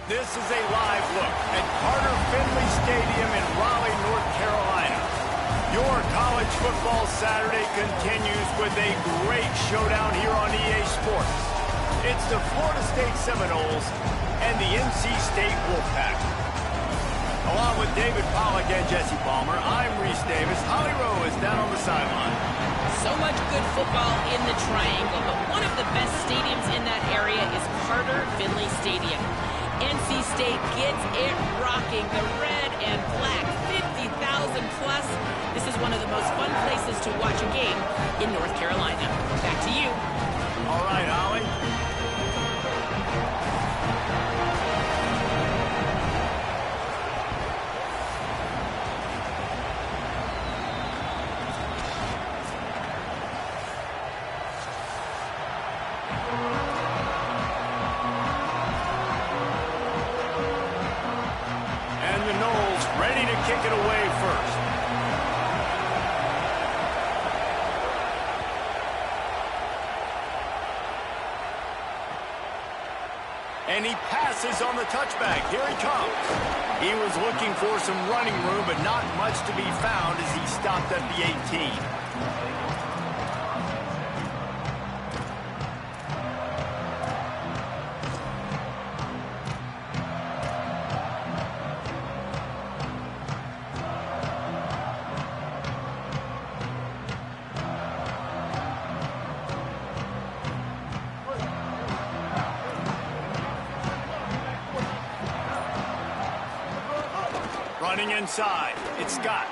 This is a live look at Carter Finley Stadium in Raleigh, North Carolina. Your college football Saturday continues with a great showdown here on EA Sports. It's the Florida State Seminoles and the NC State Wolfpack. Along with David Pollack and Jesse Palmer, I'm Reese Davis. Holly Rowe is down on the sideline. So much good football in the Triangle, but one of the best stadiums in that area is Carter Finley Stadium. NC State gets it rocking. The red and black, 50,000 plus. This is one of the most fun places to watch a game in North Carolina. Back to you. All right, Holly. Kick it away first. And he passes on the touchback. Here he comes. He was looking for some running room, but not much to be found as he stopped at the 18. Running inside, it's Scott.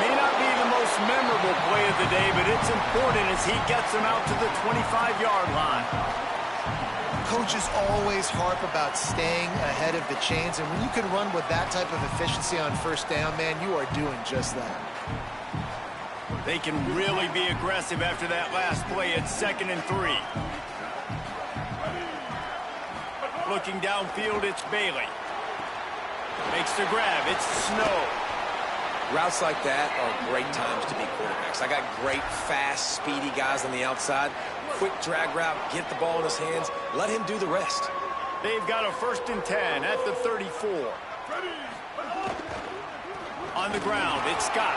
May not be the most memorable play of the day, but it's important as he gets him out to the 25-yard line. Coaches always harp about staying ahead of the chains, and when you can run with that type of efficiency on first down, man, you are doing just that. They can really be aggressive after that last play at 2nd and 3. Looking downfield, it's Bailey. Makes the grab. It's Snow. Routes like that are great times to be quarterbacks. I got great, fast, speedy guys on the outside. Quick drag route, get the ball in his hands, let him do the rest. They've got a 1st and 10 at the 34. On the ground, it's Scott.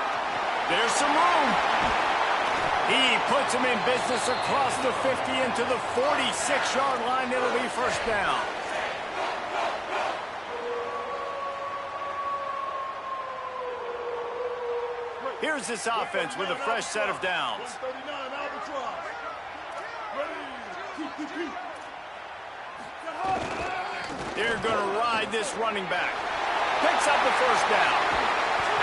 There's some room. He puts him in business across the 50 into the 46-yard line. It'll be first down. Here's this offense with a fresh set of downs. They're going to ride this running back. Picks up the first down.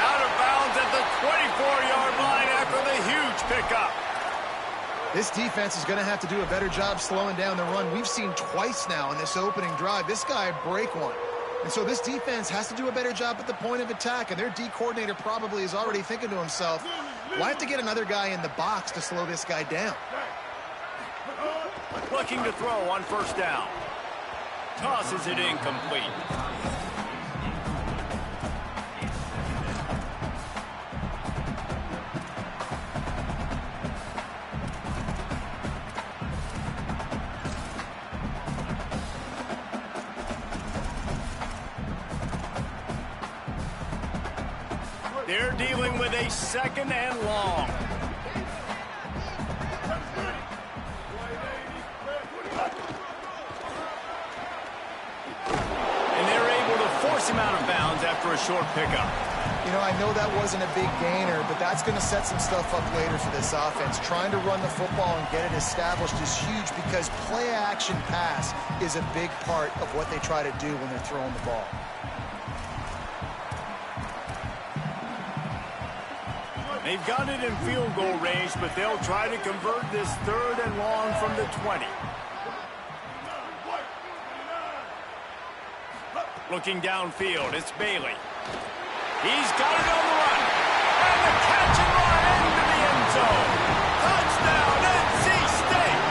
Out of bounds at the 24-yard line after the huge pickup. This defense is going to have to do a better job slowing down the run. We've seen twice now in this opening drive. This guy break one. And so this defense has to do a better job at the point of attack, and their D coordinator probably is already thinking to himself, well, I have to get another guy in the box to slow this guy down. Looking to throw on first down. Tosses it incomplete. They're dealing with a 2nd and long. And they're able to force him out of bounds after a short pickup. You know, I know that wasn't a big gainer, but that's going to set some stuff up later for this offense. Trying to run the football and get it established is huge because play-action pass is a big part of what they try to do when they're throwing the ball. They've got it in field goal range, but they'll try to convert this 3rd and long from the 20. Looking downfield, it's Bailey. He's got it on the run. And the catch and run into the end zone. Touchdown, NC State.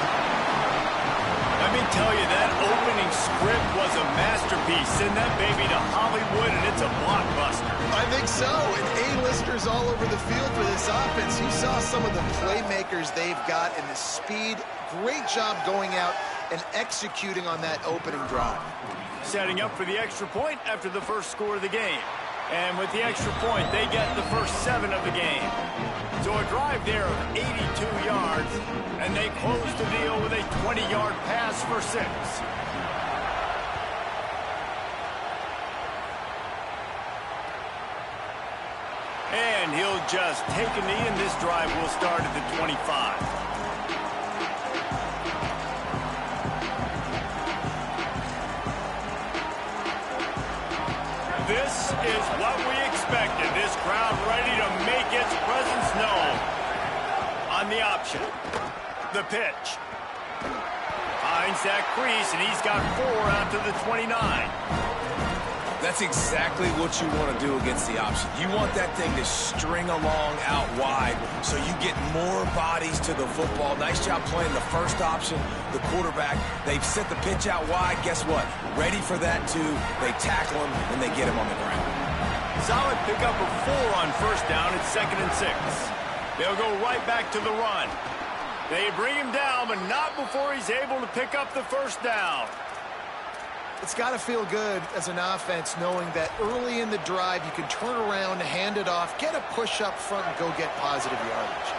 Let me tell you, that opening script was a masterpiece. Send that baby to Hollywood, and it's a blockbuster. I think so, and A-listers all over the field for this offense. You saw some of the playmakers they've got and the speed. Great job going out and executing on that opening drive. Setting up for the extra point after the first score of the game. And with the extra point, they get the first 7 of the game. So a drive there of 82 yards, and they close the deal with a 20-yard pass for 6. And he'll just take a knee, and this drive will start at the 25. This is what we expected. This crowd ready to make its presence known. On the option, the pitch. Finds that crease, and he's got 4 out to the 29. That's exactly what you want to do against the option. You want that thing to string along out wide so you get more bodies to the football. Nice job playing the first option, the quarterback. They've set the pitch out wide. Guess what? Ready for that, too. They tackle him, and they get him on the ground. Solid pickup of 4 on first down. It's 2nd and 6. They'll go right back to the run. They bring him down, but not before he's able to pick up the first down. It's got to feel good as an offense knowing that early in the drive you can turn around, hand it off, get a push up front, and go get positive yardage.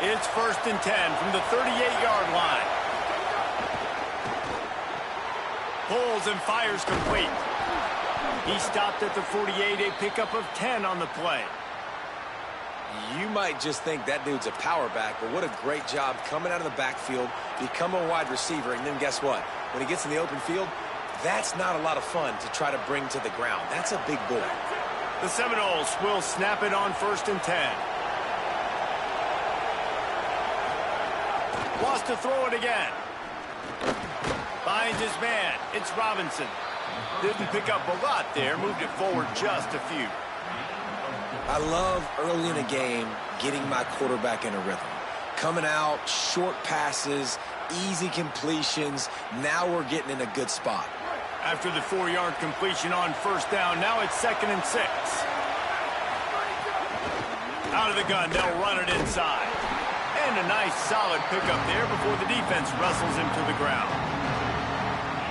It's 1st and 10 from the 38-yard line. Pulls and fires complete. He stopped at the 48, a pickup of 10 on the play. You might just think that dude's a power back, but what a great job coming out of the backfield, become a wide receiver, and then guess what? When he gets in the open field, that's not a lot of fun to try to bring to the ground. That's a big boy. The Seminoles will snap it on 1st and 10. Wants to throw it again. Finds his man. It's Robinson. Didn't pick up a lot there. Moved it forward just a few. I love early in a game getting my quarterback in a rhythm. Coming out, short passes, easy completions. Now we're getting in a good spot. After the 4-yard completion on first down, now it's 2nd and 6. Out of the gun, they'll run it inside. And a nice solid pickup there before the defense wrestles him to the ground.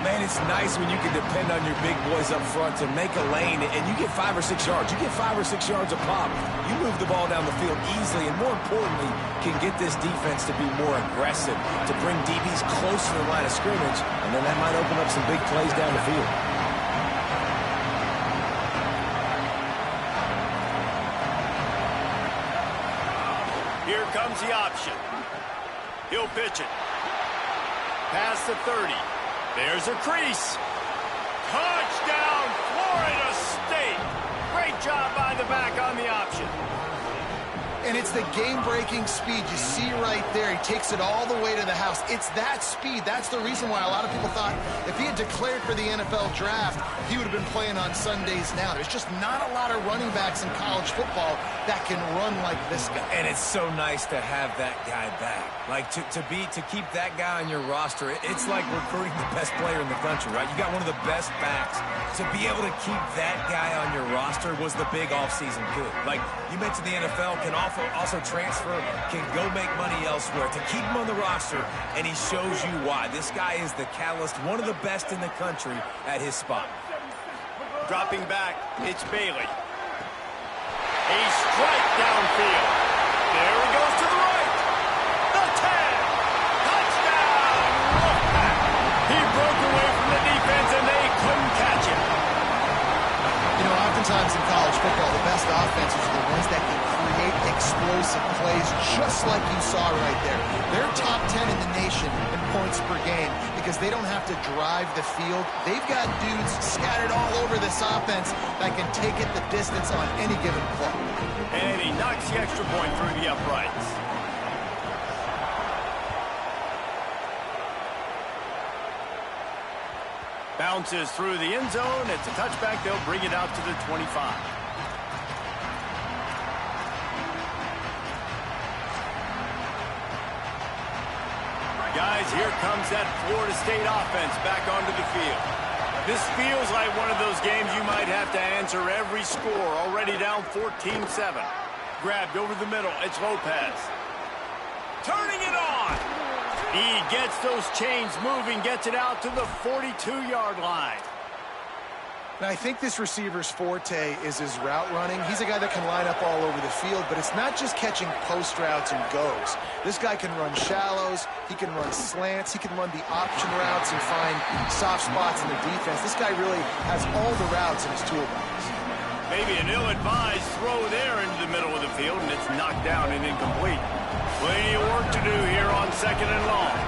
Man, it's nice when you can depend on your big boys up front to make a lane, and you get 5 or 6 yards. You get 5 or 6 yards a pop. You move the ball down the field easily, and more importantly, can get this defense to be more aggressive, to bring DBs close to the line of scrimmage, and then that might open up some big plays down the field. Here comes the option. He'll pitch it. Past the 30. There's a crease. Touchdown, Florida State. Great job by the back on the option. And it's the game-breaking speed. You see right there, he takes it all the way to the house. It's that speed. That's the reason why a lot of people thought if he had declared for the NFL draft, he would have been playing on Sundays now. There's just not a lot of running backs in college football that can run like this guy. And it's so nice to have that guy back. Like, to keep that guy on your roster, it's like recruiting the best player in the country, right? You got one of the best backs. To be able to keep that guy on your roster was the big offseason coup. Like, you mentioned the NFL can also transfer, can go make money elsewhere. To keep him on the roster, and he shows you why. This guy is the catalyst, one of the best in the country at his spot. Dropping back, it's Bailey. A strike downfield. There he goes to the right. The 10. Touchdown, Wolfpack. He broke away from the defense, and they couldn't catch him. You know, oftentimes in college football, the best offenses are the ones that can create explosive plays, just like you saw right there. They're top 10 in the nation in points per game because they don't have to drive the field. They've got dudes scattered all over this offense that can take it the distance on any given play. And he knocks the extra point through the uprights. Bounces through the end zone. It's a touchback. They'll bring it out to the 25. Guys, here comes that Florida State offense back onto the field. This feels like one of those games you might have to answer every score. Already down 14-7. Grabbed over the middle. It's Lopez. Turning it on. He gets those chains moving, gets it out to the 42-yard line. Now, I think this receiver's forte is his route running. He's a guy that can line up all over the field, but it's not just catching post routes and goes. This guy can run shallows, he can run slants, he can run the option routes and find soft spots in the defense. This guy really has all the routes in his toolbox. Maybe an ill-advised throw there into the middle of the field, and it's knocked down and incomplete. Plenty of work to do here on 2nd and long.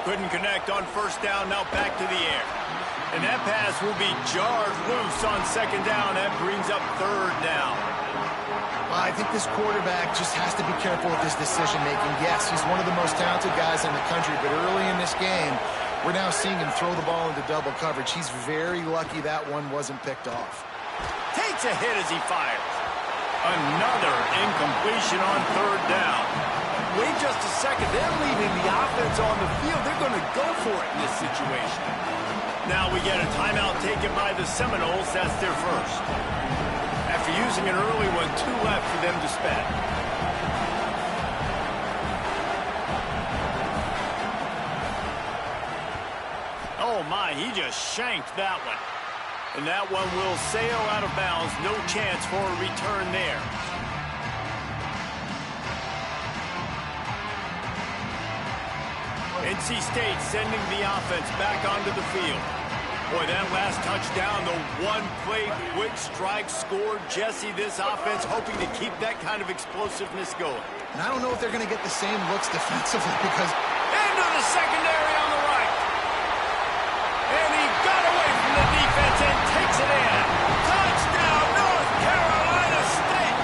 Couldn't connect on 1st down, now back to the air. And that pass will be jarred loose on 2nd down. That brings up 3rd down. I think this quarterback just has to be careful with his decision-making. Yes, he's one of the most talented guys in the country, but early in this game, we're now seeing him throw the ball into double coverage. He's very lucky that one wasn't picked off. Takes a hit as he fires. Another incompletion on 3rd down. Wait just a second. They're leaving the offense on the field. They're going to go for it in this situation. Now we get a timeout taken by the Seminoles. That's their first. After using an early one, 2 left for them to spend. Oh, my, he just shanked that one. And that one will sail out of bounds. No chance for a return there. NC State sending the offense back onto the field. Boy, that last touchdown, the one-play quick strike scored. Jesse, this offense hoping to keep that kind of explosiveness going. And I don't know if they're going to get the same looks defensively because... Into the secondary on the right. And he got away from the defense and takes it in. Touchdown, North Carolina State.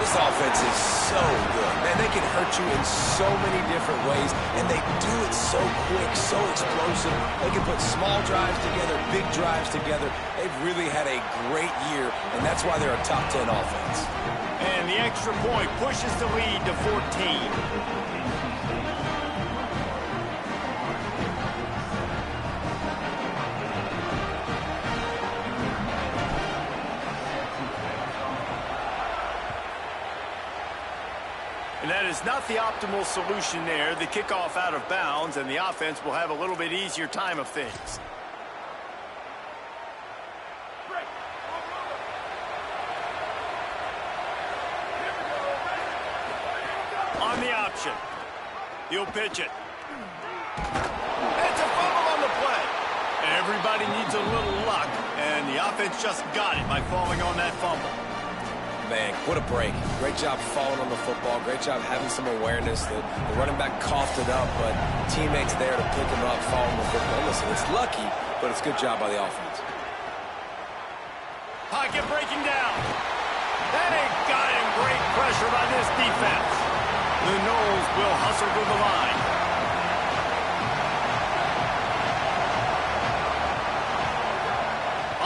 This offense is so good. Man, they can hurt you in so many different ways, and they do it so quick, so explosive. They can put small drives together, big drives together. They've really had a great year, and that's why they're a top 10 offense. And the extra point pushes the lead to 14. And that is not the optimal solution there. The kickoff out of bounds, and the offense will have a little bit easier time of things. On the option. He'll pitch it. It's a fumble on the play. Everybody needs a little luck, and the offense just got it by falling on that fumble. Man, what a break. Great job falling on the football. Great job having some awareness. The running back coughed it up, but teammates there to pick him up, fall on the football. Listen, it's lucky, but it's a good job by the offense. Pocket breaking down. That ain't got him. Great pressure by this defense. The Noles will hustle to the line.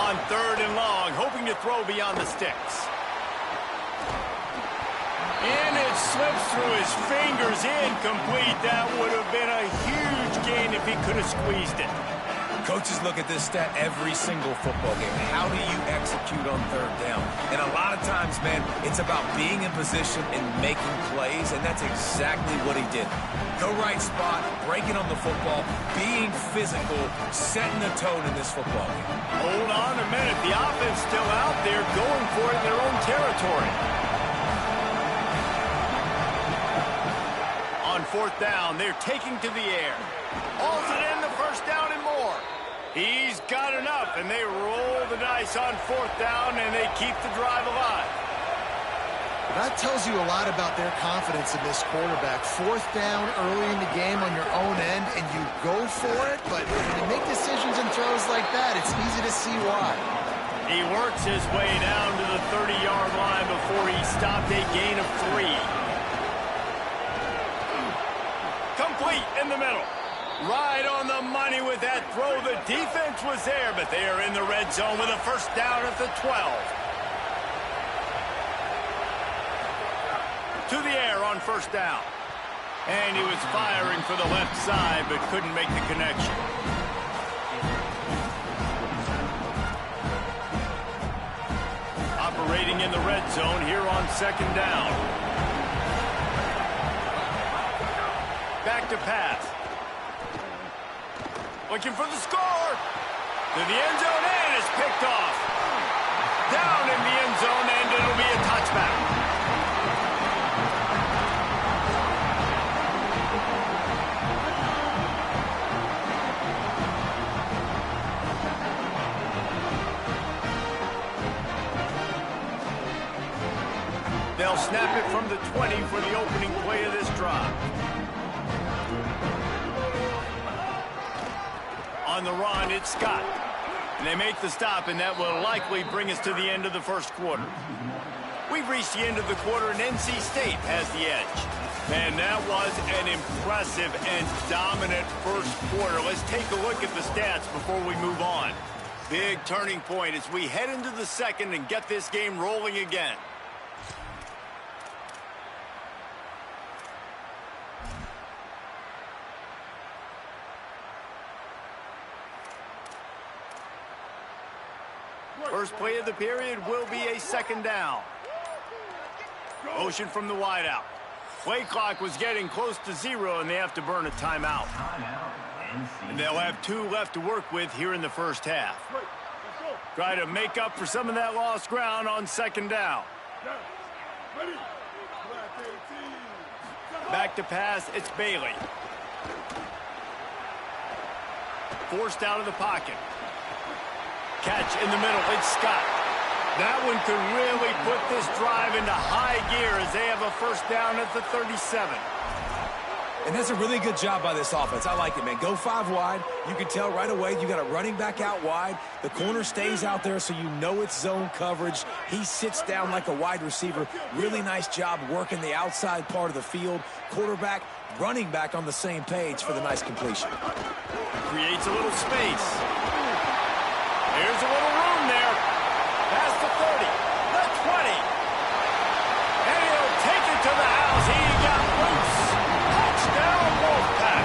On 3rd and long, hoping to throw beyond the sticks. And it slips through his fingers, incomplete. That would have been a huge gain if he could have squeezed it. Coaches look at this stat every single football game. How do you execute on 3rd down? And a lot of times, man, it's about being in position and making plays, and that's exactly what he did. The right spot, breaking on the football, being physical, setting the tone in this football game. Hold on a minute. The offense still out there going for it in their own territory. On 4th down, they're taking to the air. Hauls it in, the 1st down and more. He's got enough, and they roll the dice on 4th down, and they keep the drive alive. That tells you a lot about their confidence in this quarterback. 4th down early in the game on your own end, and you go for it, but when you make decisions and throws like that, it's easy to see why. He works his way down to the 30-yard line before he stopped a gain of 3. Complete in the middle. Right on the money with that throw. The defense was there, but they are in the red zone with a 1st down at the 12. To the air on 1st down. And he was firing for the left side, but couldn't make the connection. Operating waiting in the red zone here on second down. Back to pass. Looking for the score. To the end zone, and it's picked off. Down in the end zone, and it'll be a touchback. They'll snap it from the 20 for the opening play of this drive. On the run, it's Scott. And they make the stop, and that will likely bring us to the end of the first quarter. We've reached the end of the quarter, and NC State has the edge. Man, that was an impressive and dominant first quarter. Let's take a look at the stats before we move on. Big turning point as we head into the second and get this game rolling again. First play of the period will be a second down. Motion from the wideout. Play clock was getting close to 0, and they have to burn a timeout. And they'll have 2 left to work with here in the first half. Try to make up for some of that lost ground on second down. Back to pass, it's Bailey. Forced out of the pocket. Catch in the middle, it's Scott. That one could really put this drive into high gear as they have a first down at the 37. And that's a really good job by this offense. I like it, man. Go 5 wide. You can tell right away you got a running back out wide. The corner stays out there so you know it's zone coverage. He sits down like a wide receiver. Really nice job working the outside part of the field. Quarterback, running back on the same page for the nice completion. Creates a little space. There's a little room there. Past the 30, the 20. And he'll take it to the house. He got loose. Touchdown, Wolfpack.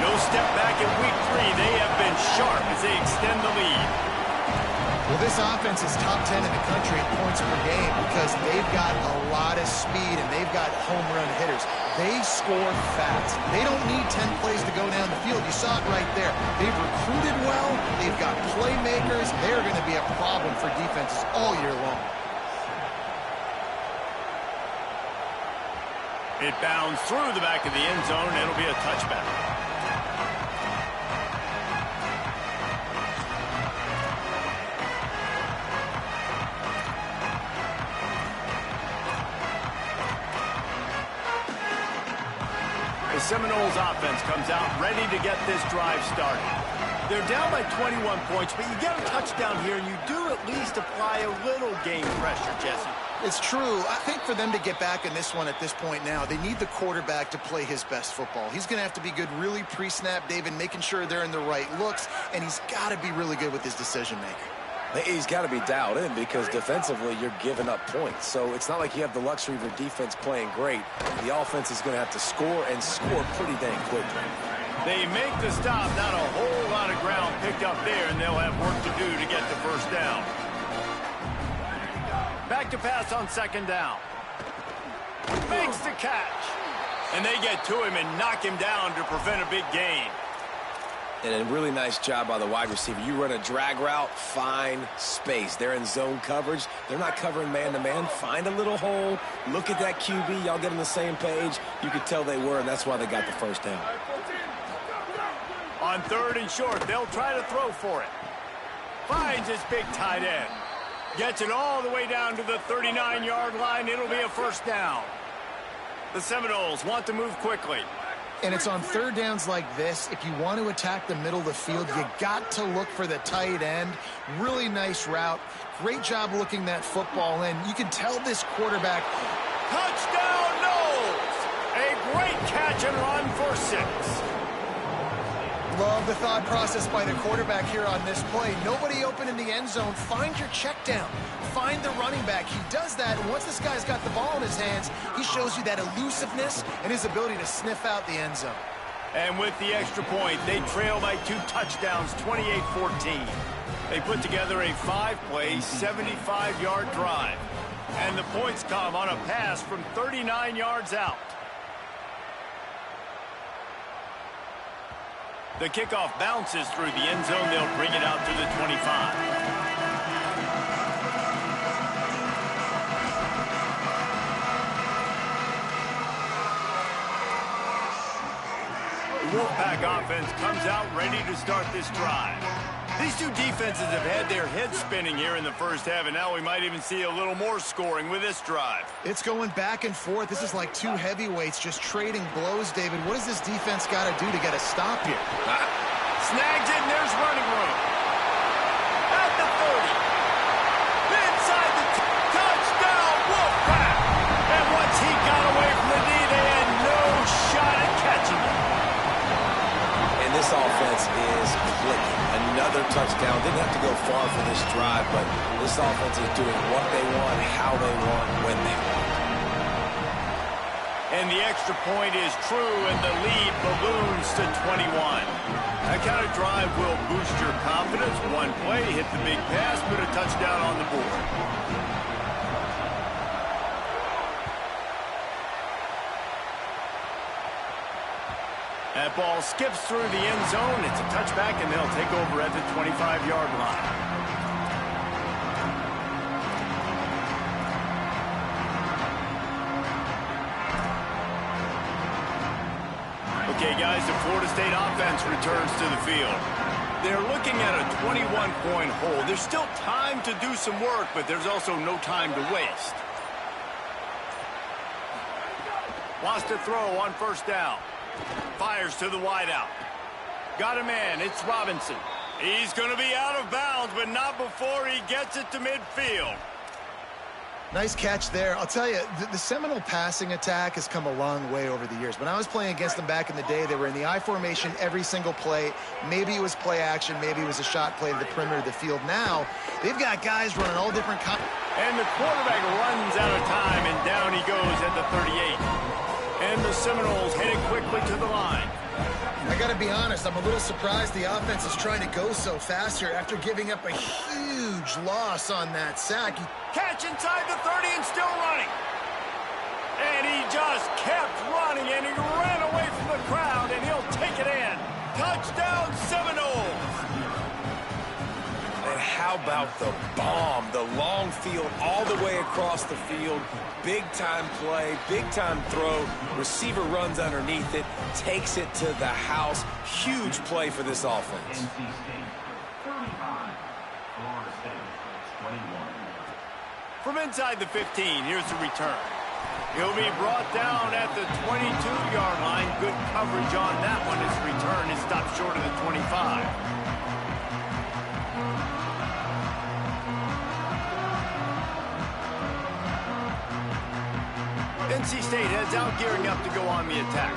No step back in week 3. They have been sharp as they extend the lead. Well, this offense is top 10 in the country in points per game because they've got a lot of speed and they've got home run hitters. They score fast. They don't need 10 plays to go down the field. You saw it right there. They've recruited well. They've got playmakers. They're going to be a problem for defenses all year long. It bounds through the back of the end zone. It'll be a touchback. The Seminoles offense comes out ready to get this drive started. They're down by 21 points, but you get a touchdown here, and you do at least apply a little game pressure, Jesse. It's true. I think for them to get back in this one at this point now, they need the quarterback to play his best football. He's going to have to be good really pre-snap, David, making sure they're in the right looks, and he's got to be really good with his decision-making. He's got to be dialed in because defensively you're giving up points. So it's not like you have the luxury of your defense playing great. The offense is going to have to score and score pretty dang quickly. They make the stop. Not a whole lot of ground picked up there, and they'll have work to do to get the first down. Back to pass on second down. Makes the catch. And they get to him and knock him down to prevent a big gain. And a really nice job by the wide receiver. You run a drag route, find space. They're in zone coverage. They're not covering man-to-man. Find a little hole. Look at that QB. Y'all get on the same page. You could tell they were, and that's why they got the first down. On third and short, they'll try to throw for it. Finds his big tight end. Gets it all the way down to the 39-yard line. It'll be a first down. The Seminoles want to move quickly. And it's on third downs like this. If you want to attack the middle of the field, you got to look for the tight end. Really nice route. Great job looking that football in. You can tell this quarterback. Touchdown, Noles! A great catch and run for 6. Love the thought process by the quarterback here on this play. Nobody open in the end zone. Find your check down. Find the running back. He does that, and once this guy's got the ball in his hands, he shows you that elusiveness and his ability to sniff out the end zone. And with the extra point, they trail by 2 touchdowns, 28-14. They put together a 5-play, 75-yard drive. And the points come on a pass from 39 yards out. The kickoff bounces through the end zone. They'll bring it out to the 25. The Wolfpack offense comes out ready to start this drive. These two defenses have had their heads spinning here in the first half, and now we might even see a little more scoring with this drive. It's going back and forth. This is like two heavyweights just trading blows, David. What does this defense got to do to get a stop here? Snags it, and there's running room. At the 30. Inside the touchdown, Wolfpack. And once he got away from the knee, they had no shot at catching him. And this offense is clicking. Another touchdown. Didn't have to go far for this drive, but this offense is doing what they want, how they want, when they want. And the extra point is true, and the lead balloons to 21. That kind of drive will boost your confidence. One play, hit the big pass, put a touchdown on the board. That ball skips through the end zone. It's a touchback, and they'll take over at the 25-yard line. Okay, guys, the Florida State offense returns to the field. They're looking at a 21-point hole. There's still time to do some work, but there's also no time to waste. Wants to throw on first down. Fires to the wideout. Got a man. It's Robinson. He's going to be out of bounds, but not before he gets it to midfield. Nice catch there. I'll tell you, the Seminole passing attack has come a long way over the years. When I was playing against them back in the day, they were in the I formation every single play. Maybe it was play action. Maybe it was a shot play to the perimeter of the field. Now, they've got guys running all different kinds. And the quarterback runs out of time, and down he goes at the 38. And the Seminoles headed quickly to the line. I got to be honest, I'm a little surprised the offense is trying to go so fast here after giving up a huge loss on that sack. Catch inside the 30 and still running. And he just kept running, and he ran away from the crowd, and he'll take it in. Touchdown, Seminoles. And how about the bomb, the long field all the way across the field, big-time play, big-time throw, receiver runs underneath it, takes it to the house. Huge play for this offense. From inside the 15, here's the return. He'll be brought down at the 22-yard line. Good coverage on that one. His return is stopped short of the 25. NC State heads out, gearing up to go on the attack.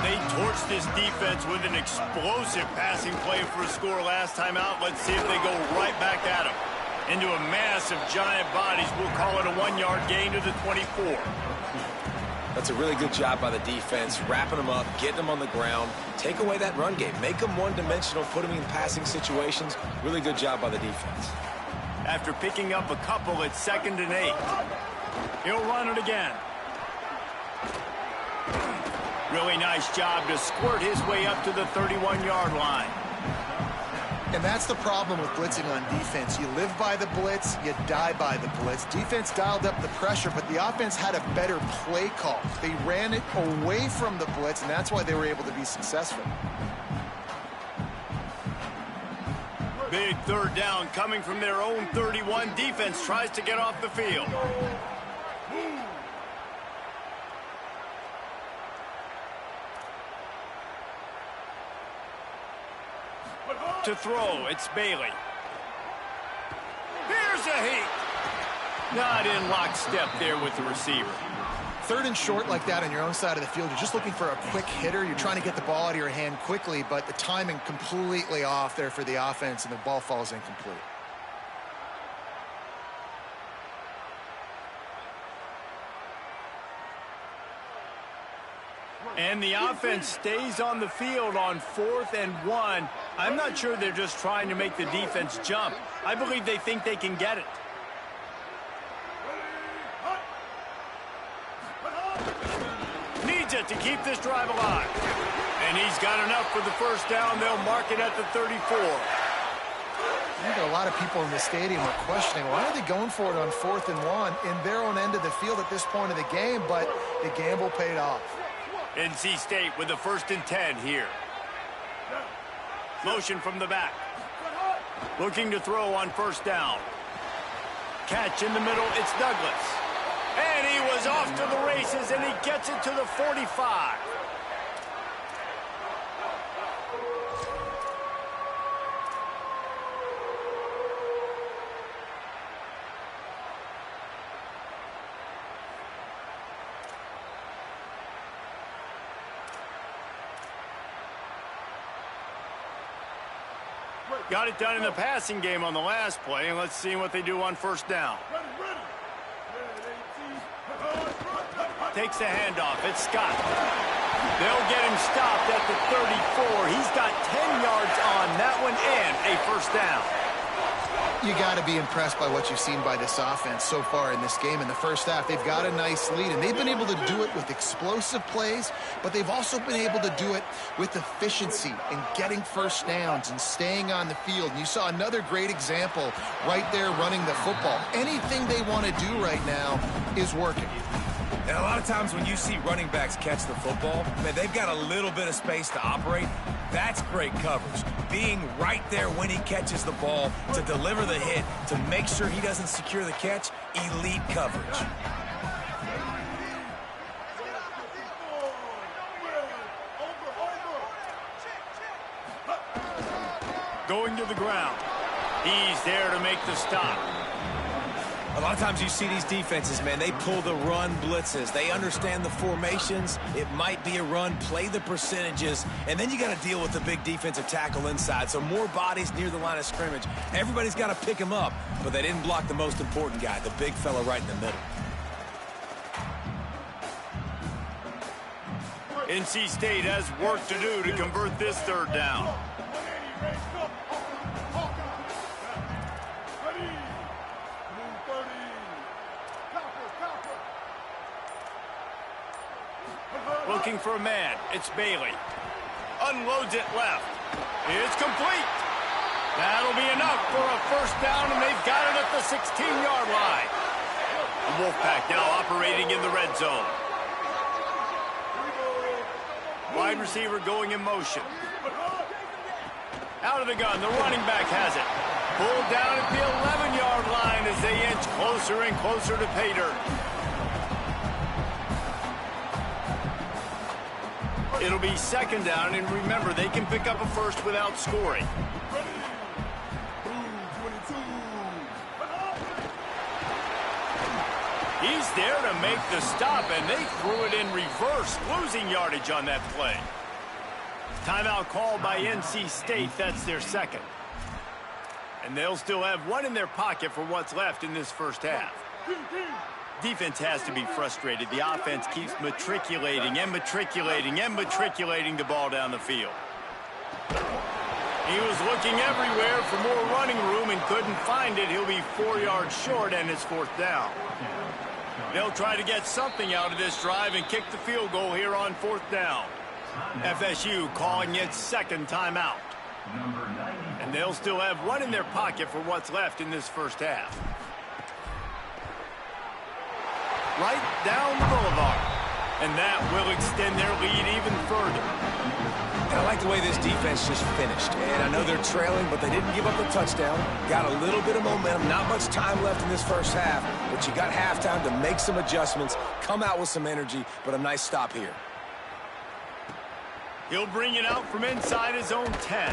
They torched this defense with an explosive passing play for a score last time out. Let's see if they go right back at him. Into a mass of giant bodies. We'll call it a 1-yard gain to the 24. That's a really good job by the defense, wrapping them up, getting them on the ground, take away that run game, make them one-dimensional, put them in passing situations. Really good job by the defense. After picking up a couple, it's 2nd and 8. He'll run it again. Really nice job to squirt his way up to the 31-yard line. And that's the problem with blitzing on defense. You live by the blitz, you die by the blitz. Defense dialed up the pressure, but the offense had a better play call. They ran it away from the blitz, and that's why they were able to be successful. Big third down coming from their own 31. Defense tries to get off the field. To throw, it's Bailey. Here's a heat. Not in lockstep there with the receiver. 3rd and short like that on your own side of the field, you're just looking for a quick hitter. You're trying to get the ball out of your hand quickly, but the timing completely off there for the offense, and the ball falls incomplete. And the offense stays on the field on 4th and 1. I'm not sure they're just trying to make the defense jump. I believe they think they can get it. Needs it to keep this drive alive. And he's got enough for the first down. They'll mark it at the 34. I think a lot of people in the stadium are questioning, why are they going for it on 4th and 1 in their own end of the field at this point of the game? But the gamble paid off. NC State with the 1st and 10 here. Motion from the back. Looking to throw on 1st down. Catch in the middle, it's Douglas. And he was off to the races, and he gets it to the 45. Got it done in the passing game on the last play, and let's see what they do on 1st down. Takes the handoff. It's Scott. They'll get him stopped at the 34. He's got 10 yards on that one and a 1st down. You got to be impressed by what you've seen by this offense so far in this game. In the first half, they've got a nice lead, and they've been able to do it with explosive plays, but they've also been able to do it with efficiency and getting 1st downs and staying on the field. And you saw another great example right there running the football. Anything they want to do right now is working. And a lot of times when you see running backs catch the football, man, they've got a little bit of space to operate. That's great coverage. Being right there when he catches the ball to deliver the hit, to make sure he doesn't secure the catch, elite coverage. Going to the ground. He's there to make the stop. A lot of times you see these defenses, man, they pull the run blitzes. They understand the formations. It might be a run, play the percentages, and then you got to deal with the big defensive tackle inside. So more bodies near the line of scrimmage. Everybody's got to pick him up, but they didn't block the most important guy, the big fella right in the middle. NC State has work to do to convert this 3rd down. Looking for a man. It's Bailey. Unloads it left. It's complete. That'll be enough for a 1st down, and they've got it at the 16-yard line. The Wolfpack now operating in the red zone. Wide receiver going in motion. Out of the gun. The running back has it. Pulled down at the 11-yard line as they inch closer and closer to pay dirt. It'll be 2nd down, and remember, they can pick up a 1st without scoring. He's there to make the stop, and they threw it in reverse, losing yardage on that play. Timeout called by NC State. That's their 2nd. And they'll still have one in their pocket for what's left in this 1st half. Defense has to be frustrated. The offense keeps matriculating and matriculating and matriculating the ball down the field. He was looking everywhere for more running room and couldn't find it. He'll be 4 yards short, and it's 4th down. They'll try to get something out of this drive and kick the field goal here on 4th down. FSU calling its 2nd timeout. And they'll still have one in their pocket for what's left in this 1st half. Right down the boulevard. And that will extend their lead even further. And I like the way this defense just finished. And I know they're trailing, but they didn't give up the touchdown. Got a little bit of momentum. Not much time left in this 1st half, but you got halftime to make some adjustments, come out with some energy, but a nice stop here. He'll bring it out from inside his own 10.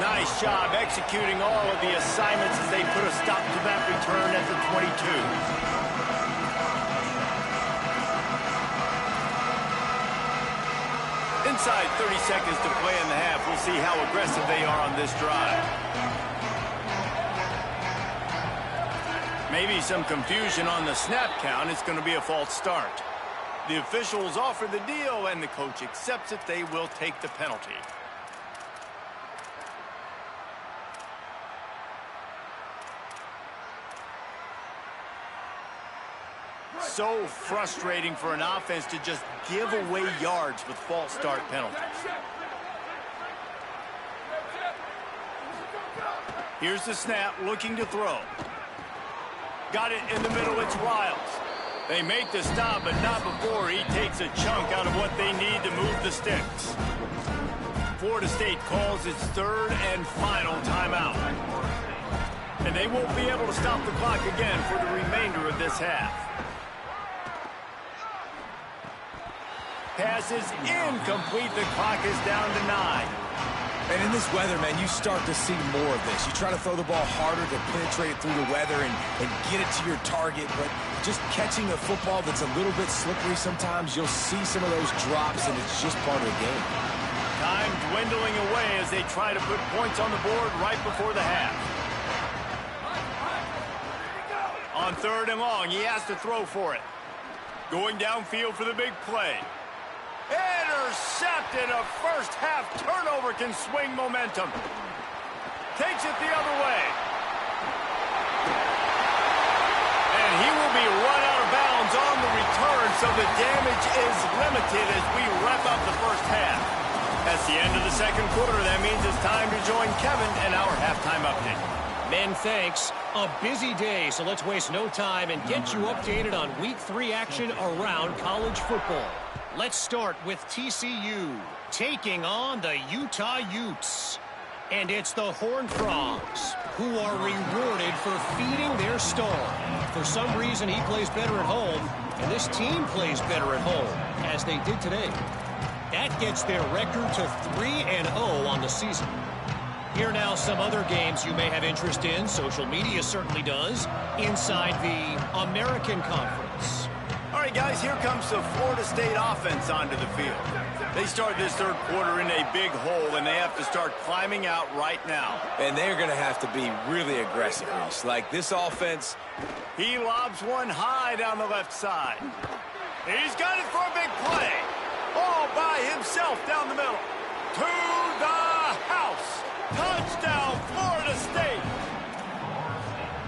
Nice job executing all of the assignments as they put a stop to that return at the 22. Inside 30 seconds to play in the half. We'll see how aggressive they are on this drive. Maybe some confusion on the snap count. It's going to be a false start. The officials offer the deal, and the coach accepts it. They will take the penalty. So frustrating for an offense to just give away yards with false start penalties. Here's the snap, looking to throw. Got it in the middle, it's Wiles. They make the stop, but not before he takes a chunk out of what they need to move the sticks. Florida State calls its third and final timeout. And they won't be able to stop the clock again for the remainder of this half. Pass is incomplete. The clock is down to 9. And in this weather, man, you start to see more of this. You try to throw the ball harder to penetrate it through the weather and get it to your target, but just catching a football that's a little bit slippery sometimes, you'll see some of those drops, and it's just part of the game. Time dwindling away as they try to put points on the board right before the half. On 3rd and long, he has to throw for it. Going downfield for the big play. Intercepted. A first half turnover can swing momentum. Takes it the other way. And he will be run out of bounds on the return, so the damage is limited as we wrap up the first half. That's the end of the second quarter. That means it's time to join Kevin and our halftime update. Men, thanks. A busy day, so let's waste no time and get you updated on Week 3 action around college football. Let's start with TCU taking on the Utah Utes. And it's the Horned Frogs who are rewarded for feeding their star. For some reason, he plays better at home, and this team plays better at home, as they did today. That gets their record to 3-0 on the season. Here now some other games you may have interest in. Social media certainly does. Inside the American Conference. All right, guys, here comes the Florida State offense onto the field. They start this third quarter in a big hole, and they have to start climbing out right now. And they're going to have to be really aggressive, Reese. Like this offense. He lobs one high down the left side. He's got it for a big play. All by himself down the middle. To the house. Touchdown, Florida State.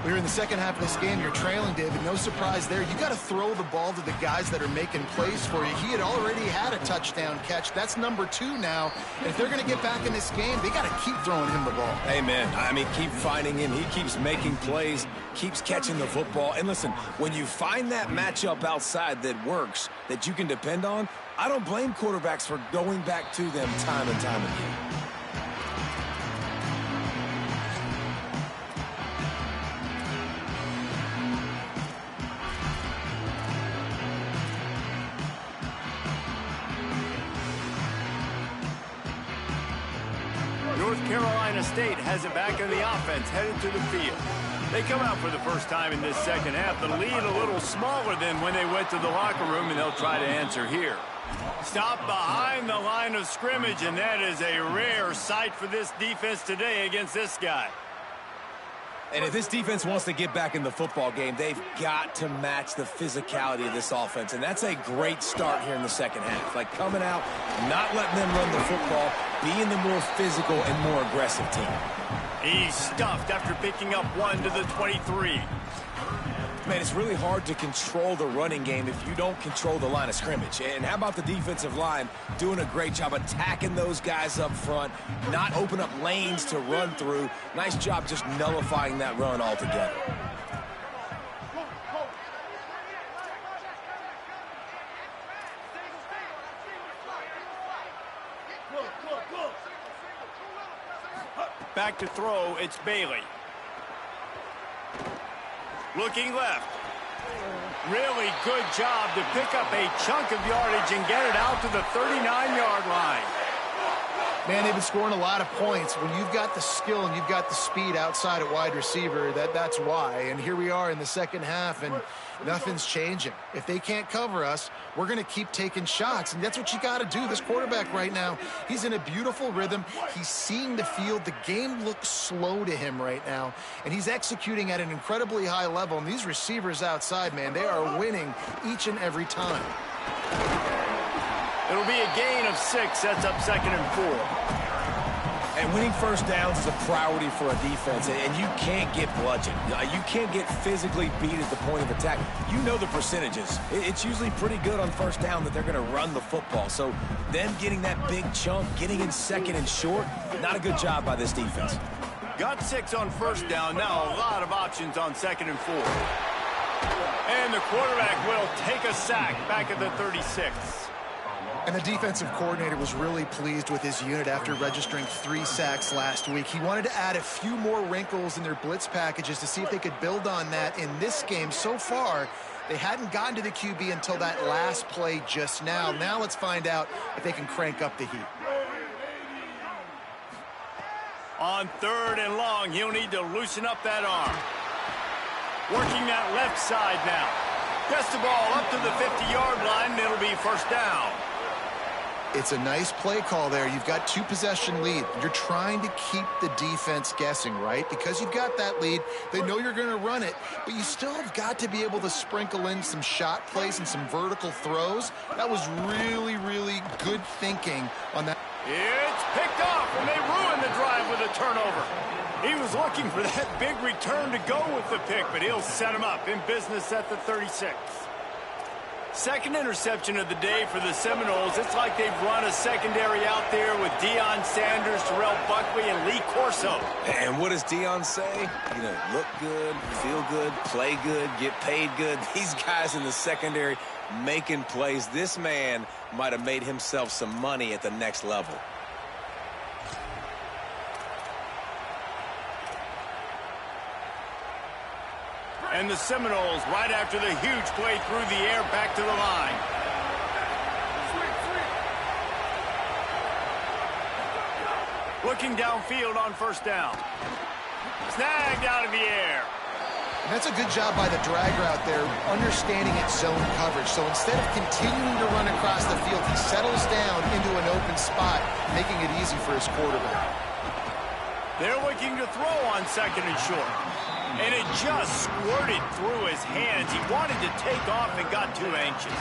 We're in the second half of this game. You're trailing, David. No surprise there. You got to throw the ball to the guys that are making plays for you. He had already had a touchdown catch. That's number 2 now. And if they're going to get back in this game, they got to keep throwing him the ball. Amen. I mean, keep finding him. He keeps making plays, keeps catching the football. And listen, when you find that matchup outside that works, that you can depend on, I don't blame quarterbacks for going back to them time and time again. North Carolina State has it back in the offense, headed to the field. They come out for the first time in this second half. The lead a little smaller than when they went to the locker room, and they'll try to answer here. Stop behind the line of scrimmage, and that is a rare sight for this defense today against this guy. And if this defense wants to get back in the football game, they've got to match the physicality of this offense. And that's a great start here in the second half. Like coming out, not letting them run the football, being the more physical and more aggressive team. He's stuffed after picking up 1 to the 23. Man, it's really hard to control the running game if you don't control the line of scrimmage. And how about the defensive line doing a great job attacking those guys up front, not open up lanes to run through. Nice job just nullifying that run altogether. Back to throw, it's Bailey. Looking left. Really good job to pick up a chunk of yardage and get it out to the 39-yard line. Man, they've been scoring a lot of points. When you've got the skill and you've got the speed outside at wide receiver, that's why. And here we are in the second half, and nothing's changing. If they can't cover us, we're going to keep taking shots, and that's what you got to do. This quarterback right now, he's in a beautiful rhythm. He's seeing the field. The game looks slow to him right now, and he's executing at an incredibly high level. And these receivers outside, man, they are winning each and every time. It'll be a gain of 6. Sets up 2nd and 4. And winning first downs is a priority for a defense, and you can't get bludgeoned. You can't get physically beat at the point of attack. You know the percentages. It's usually pretty good on first down that they're going to run the football. So them getting that big chunk, getting in 2nd and short, not a good job by this defense. Got 6 on first down. Now a lot of options on 2nd and 4. And the quarterback will take a sack back at the 36. And the defensive coordinator was really pleased with his unit after registering 3 sacks last week. He wanted to add a few more wrinkles in their blitz packages to see if they could build on that in this game. So far, they hadn't gotten to the QB until that last play just now. Now let's find out if they can crank up the heat. On 3rd and long, he'll need to loosen up that arm. Working that left side now. Gets the ball up to the 50-yard line, and it'll be first down. It's a nice play call there. You've got 2-possession lead. You're trying to keep the defense guessing, right? Because you've got that lead, they know you're going to run it, but you still have got to be able to sprinkle in some shot plays and some vertical throws. That was really, really good thinking on that. It's picked off, and they ruin the drive with a turnover. He was looking for that big return to go with the pick, but he'll set him up in business at the 36. Second interception of the day for the Seminoles. It's like they've run a secondary out there with Deion Sanders, Terrell Buckley, and Lee Corso. And what does Deion say? You know, look good, feel good, play good, get paid good. These guys in the secondary making plays. This man might have made himself some money at the next level. And the Seminoles, right after the huge play through the air, back to the line. Looking downfield on first down. Snagged out of the air. And that's a good job by the drag route there, understanding its zone coverage. So instead of continuing to run across the field, he settles down into an open spot, making it easy for his quarterback. They're looking to throw on 2nd and short. And it just squirted through his hands. He wanted to take off and got too anxious.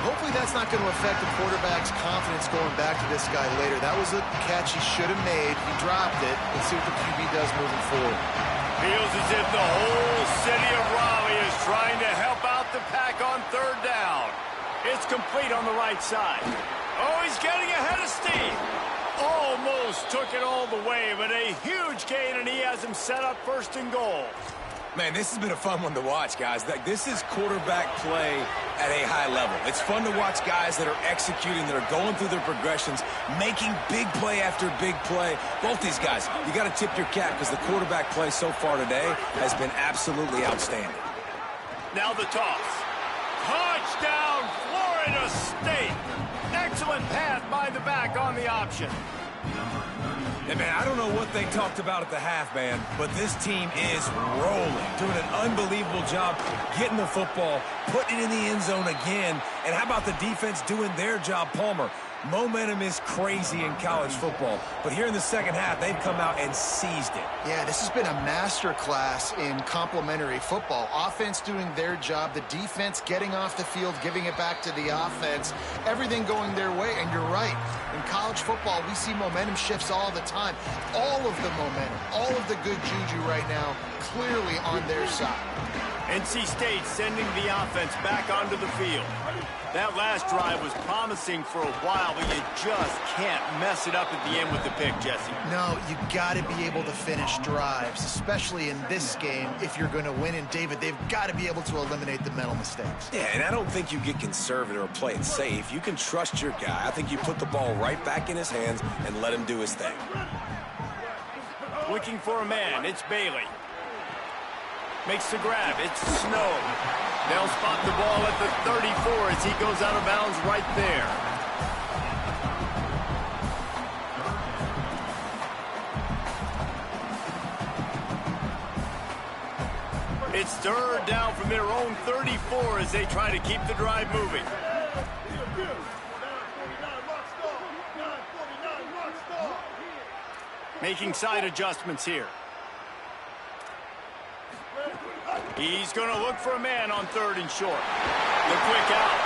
Hopefully that's not going to affect the quarterback's confidence going back to this guy later. That was a catch he should have made. He dropped it. Let's see what the QB does moving forward. Feels as if the whole city of Raleigh is trying to help out the Pack on 3rd down. It's complete on the right side. Oh, he's getting ahead of steam. Almost took it all the way, but a huge gain, and he has him set up 1st and goal. Man, this has been a fun one to watch, guys. This is quarterback play at a high level. It's fun to watch guys that are executing, that are going through their progressions, making big play after big play. Both these guys, you got to tip your cap because the quarterback play so far today has been absolutely outstanding. Now the toss. Touchdown, Florida State. Excellent pass by the back on the option. And, man, I don't know what they talked about at the half, man, but this team is rolling, doing an unbelievable job getting the football, putting it in the end zone again. And how about the defense doing their job, Palmer? Momentum is crazy in college football, but here in the second half, they've come out and seized it. Yeah, this has been a master class in complementary football. Offense doing their job, the defense getting off the field, giving it back to the offense, everything going their way. And you're right, in college football, we see momentum shifts all the time. All of the momentum, all of the good juju right now, clearly on their side. NC State sending the offense back onto the field. That last drive was promising for a while, but you just can't mess it up at the end with the pick, Jesse. No, you got to be able to finish drives, especially in this game if you're going to win. And, David, they've got to be able to eliminate the mental mistakes. Yeah, and I don't think you get conservative or play it safe. You can trust your guy. I think you put the ball right back in his hands and let him do his thing. Looking for a man. It's Bailey. Makes the grab. It's Snow. They'll spot the ball at the 34 as he goes out of bounds right there. It's 3rd down from their own 34 as they try to keep the drive moving. Making side adjustments here. He's going to look for a man on 3rd and short. The quick out.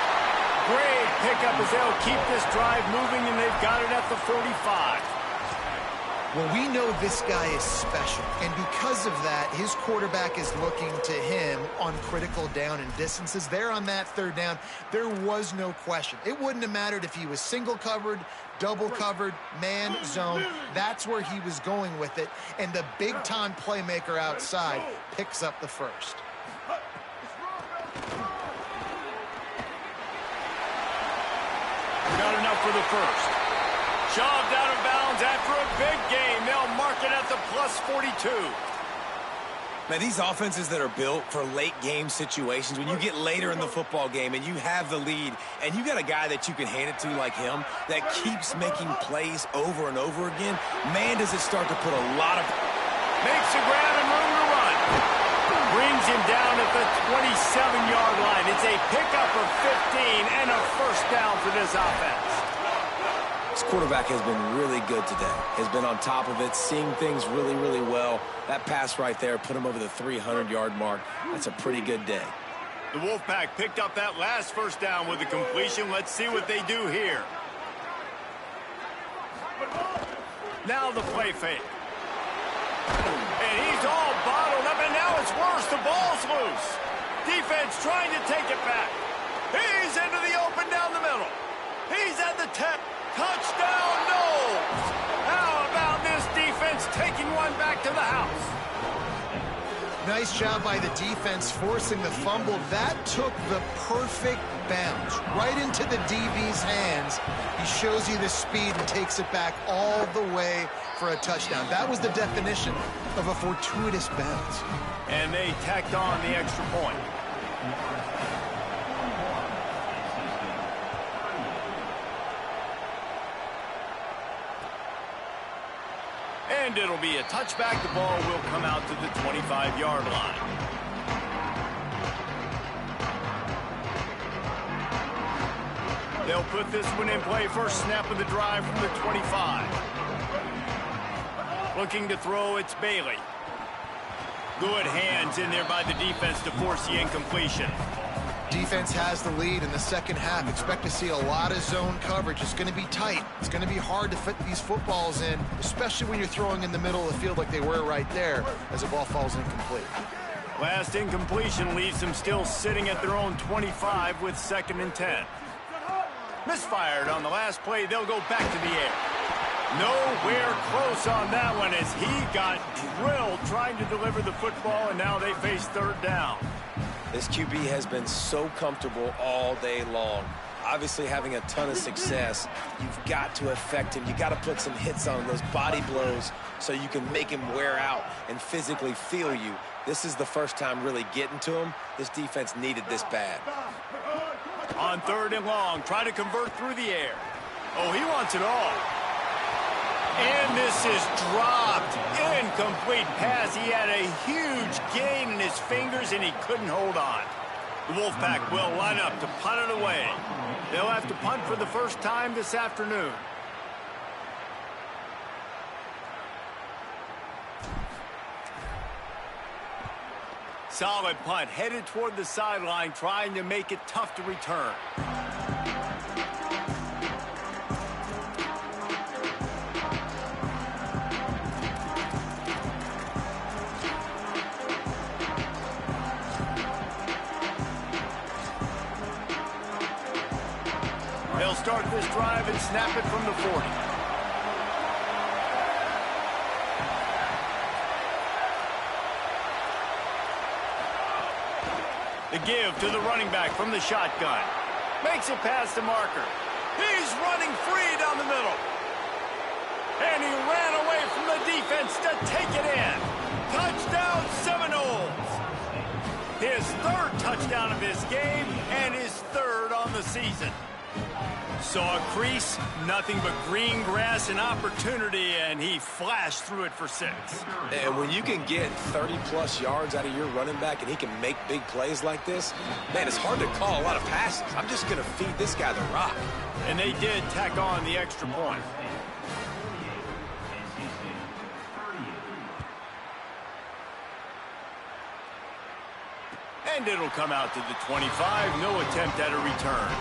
Great pickup as they'll keep this drive moving, and they've got it at the 45. Well, we know this guy is special, and because of that, his quarterback is looking to him on critical down and distances. There on that third down, there was no question. It wouldn't have mattered if he was single covered, double covered, man, zone. That's where he was going with it, and the big-time playmaker outside picks up the first. Got enough for the first. Shoved out of bounds after a big game. They'll mark it at the plus 42. Man, these offenses that are built for late game situations, when you get later in the football game and you have the lead and you got a guy that you can hand it to like him that keeps making plays over and over again, man, does it start to put a lot of... Makes the grab and room to run. Brings him down at the 27-yard line. It's a pickup of 15 and a first down for this offense. This quarterback has been really good today. Has been on top of it, seeing things really, really well. That pass right there put him over the 300-yard mark. That's a pretty good day. The Wolfpack picked up that last first down with a completion. Let's see what they do here. Now the play fake. And he's all bottled up, and now it's worse. The ball's loose. Defense trying to take it back. He's into the open down the middle. He's at the 10. Touchdown, no! How about this defense taking one back to the house? Nice job by the defense forcing the fumble. That took the perfect bounce right into the DB's hands. He shows you the speed and takes it back all the way for a touchdown. That was the definition of a fortuitous bounce. And they tacked on the extra point. And it'll be a touchback. The ball will come out to the 25-yard line. They'll put this one in play. First snap of the drive from the 25. Looking to throw, it's Bailey. Good hands in there by the defense to force the incompletion. Defense has the lead in the second half. Expect to see a lot of zone coverage. It's going to be tight. It's going to be hard to fit these footballs in, especially when you're throwing in the middle of the field like they were right there as the ball falls incomplete. Last incompletion leaves them still sitting at their own 25 with 2nd and 10. Misfired on the last play. They'll go back to the air. Nowhere close on that one as he got drilled trying to deliver the football, and now they face third down. This QB has been so comfortable all day long. Obviously having a ton of success. You've got to affect him. You've got to put some hits on those body blows so you can make him wear out and physically feel you. This is the first time really getting to him. This defense needed this bad. On 3rd and long, try to convert through the air. Oh, he wants it all. And this is dropped. Incomplete pass. He had a huge gain in his fingers, and he couldn't hold on. The Wolfpack will line up to punt it away. They'll have to punt for the first time this afternoon. Solid punt, headed toward the sideline, trying to make it tough to return. They'll start this drive and snap it from the 40. The give to the running back from the shotgun. Makes it past the marker. He's running free down the middle. And he ran away from the defense to take it in. Touchdown, Seminoles. His 3rd touchdown of this game and his 3rd on the season. Saw a crease, nothing but green grass and opportunity, and he flashed through it for 6. And when you can get 30-plus yards out of your running back and he can make big plays like this, man, it's hard to call a lot of passes. I'm just going to feed this guy the rock. And they did tack on the extra point. And it'll come out to the 25. No attempt at a return.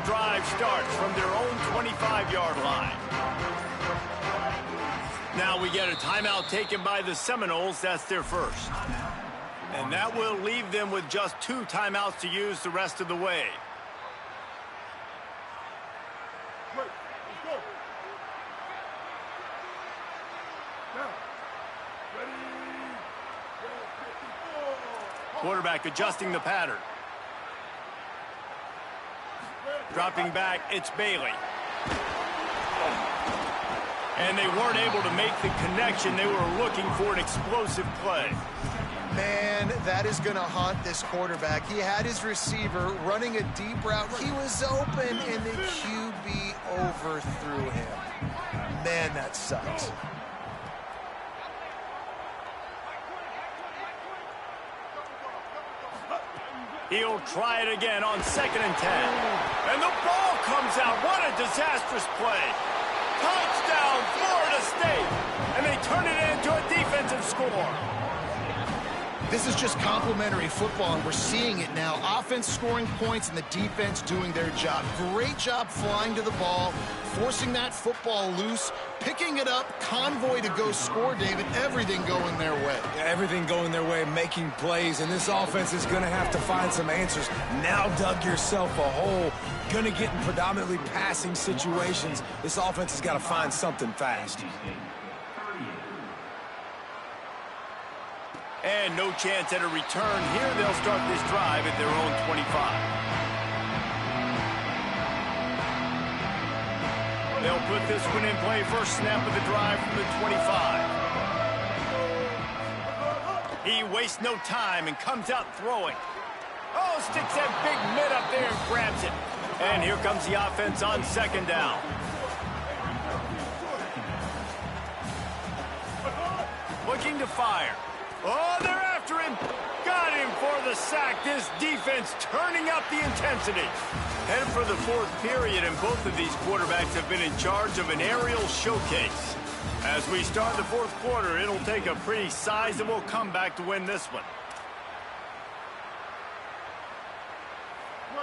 drive starts from their own 25-yard line. Now we get a timeout taken by the Seminoles. That's their first. And that will leave them with just 2 timeouts to use the rest of the way. Quarterback adjusting the pattern. Dropping back, it's Bailey. And they weren't able to make the connection. They were looking for an explosive play. Man, that is going to haunt this quarterback. He had his receiver running a deep route. He was open, and the QB overthrew him. Man, that sucks. He'll try it again on 2nd and 10. And the ball comes out. What a disastrous play. Touchdown, Florida State. And they turn it into a defensive score. This is just complimentary football, and we're seeing it now. Offense scoring points and the defense doing their job. Great job flying to the ball, forcing that football loose, picking it up, convoy to go score, David. Everything going their way. Yeah, everything going their way, making plays, and this offense is going to have to find some answers. Now dug yourself a hole. Going to get in predominantly passing situations. This offense has got to find something fast. And no chance at a return here. They'll start this drive at their own 25. They'll put this one in play. First snap of the drive from the 25. He wastes no time and comes out throwing. Oh, sticks that big mid up there and grabs it. And here comes the offense on 2nd down. Looking to fire. Oh, they're after him. Got him for the sack. This defense turning up the intensity. Headed for the 4th period, and both of these quarterbacks have been in charge of an aerial showcase. As we start the 4th quarter, it'll take a pretty sizable comeback to win this one.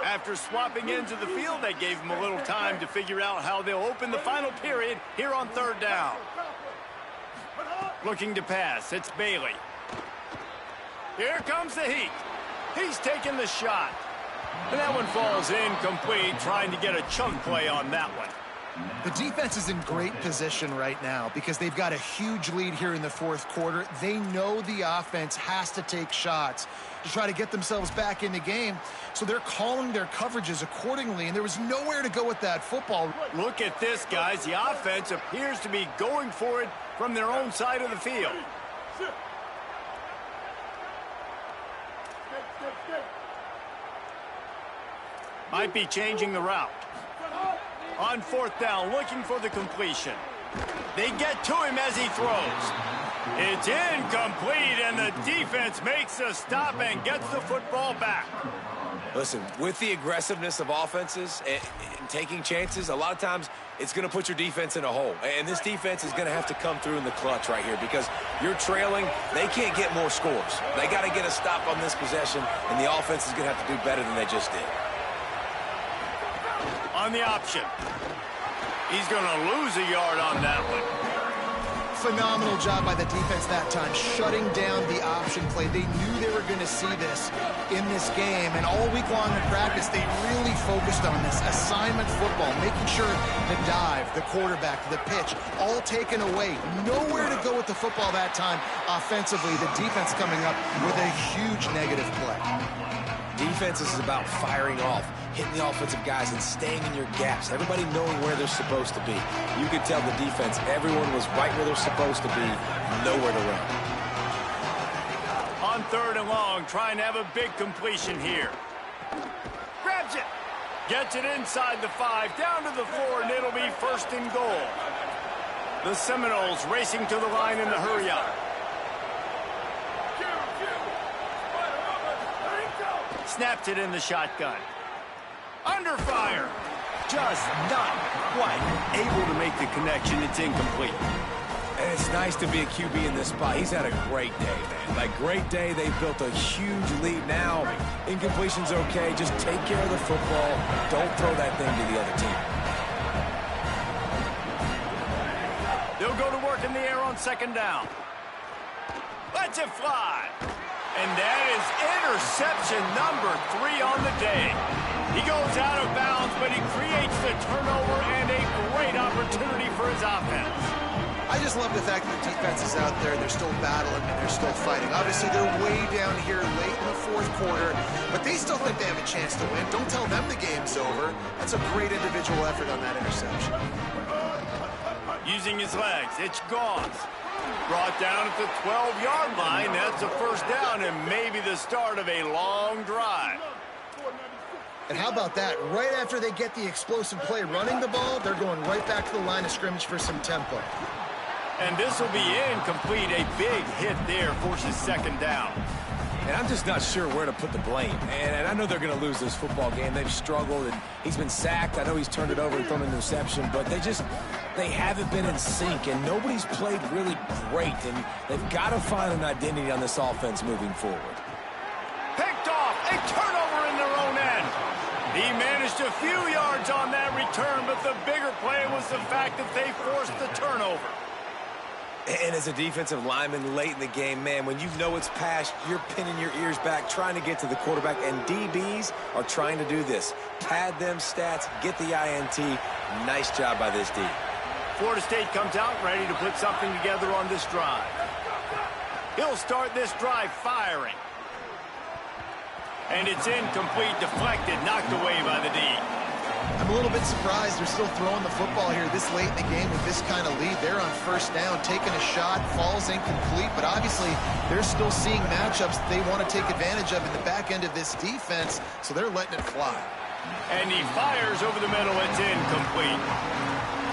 After swapping into the field, that gave them a little time to figure out how they'll open the final period here on 3rd down. Looking to pass, it's Bailey. Here comes the heat. He's taking the shot. And that one falls incomplete, trying to get a chunk play on that one. The defense is in great position right now because they've got a huge lead here in the 4th quarter. They know the offense has to take shots to try to get themselves back in the game, so they're calling their coverages accordingly, and there was nowhere to go with that football. Look at this, guys. The offense appears to be going for it from their own side of the field. Might be changing the route. On 4th down, looking for the completion. They get to him as he throws. It's incomplete, and the defense makes a stop and gets the football back. Listen, with the aggressiveness of offenses and taking chances, a lot of times it's going to put your defense in a hole. And this defense is going to have to come through in the clutch right here because you're trailing. They can't get more scores. They got to get a stop on this possession, and the offense is going to have to do better than they just did. On the option. He's going to lose a yard on that one. Phenomenal job by the defense that time, shutting down the option play. They knew they were going to see this in this game, and all week long in practice, they really focused on this assignment football, making sure the dive, the quarterback, the pitch, all taken away. Nowhere to go with the football that time offensively. The defense coming up with a huge negative play. Defense is about firing off, hitting the offensive guys and staying in your gaps. Everybody knowing where they're supposed to be. You could tell the defense, everyone was right where they're supposed to be, nowhere to run. On 3rd and long, trying to have a big completion here. Grabs it. Gets it inside the 5, down to the 4, and it'll be 1st and goal. The Seminoles racing to the line in the hurry-up. Snapped it in the shotgun. Under fire. Just not quite able to make the connection. It's incomplete. And it's nice to be a QB in this spot. He's had a great day, man. Like, great day. They've built a huge lead now. Incompletion's okay. Just take care of the football. Don't throw that thing to the other team. They'll go to work in the air on second down. Lets it fly. And that is interception number 3 on the day. He goes out of bounds, but he creates the turnover and a great opportunity for his offense. I just love the fact that the defense is out there, they're still battling, and they're still fighting. Obviously, they're way down here late in the fourth quarter, but they still think they have a chance to win. Don't tell them the game's over. That's a great individual effort on that interception. Using his legs, it's Goss. Brought down at the 12-yard line. That's a first down and maybe the start of a long drive. And how about that? Right after they get the explosive play running the ball, they're going right back to the line of scrimmage for some tempo. And this will be incomplete. A big hit there forces second down. And I'm just not sure where to put the blame. And I know they're going to lose this football game. They've struggled, and he's been sacked. I know he's turned it over and thrown an interception, but they haven't been in sync, and nobody's played really great. And they've got to find an identity on this offense moving forward. Picked off. A turnover in their own end. He managed a few yards on that return, but the bigger play was the fact that they forced the turnover. And as a defensive lineman late in the game, man, when you know it's past, you're pinning your ears back, trying to get to the quarterback, and DBs are trying to do this. Pad them stats, get the INT. Nice job by this D. Florida State comes out ready to put something together on this drive. He'll start this drive firing. And it's incomplete, deflected, knocked away by the D. I'm a little bit surprised they're still throwing the football here this late in the game with this kind of lead. They're on first down, taking a shot, falls incomplete, but obviously they're still seeing matchups that they want to take advantage of in the back end of this defense, so they're letting it fly. And he fires over the middle. It's incomplete.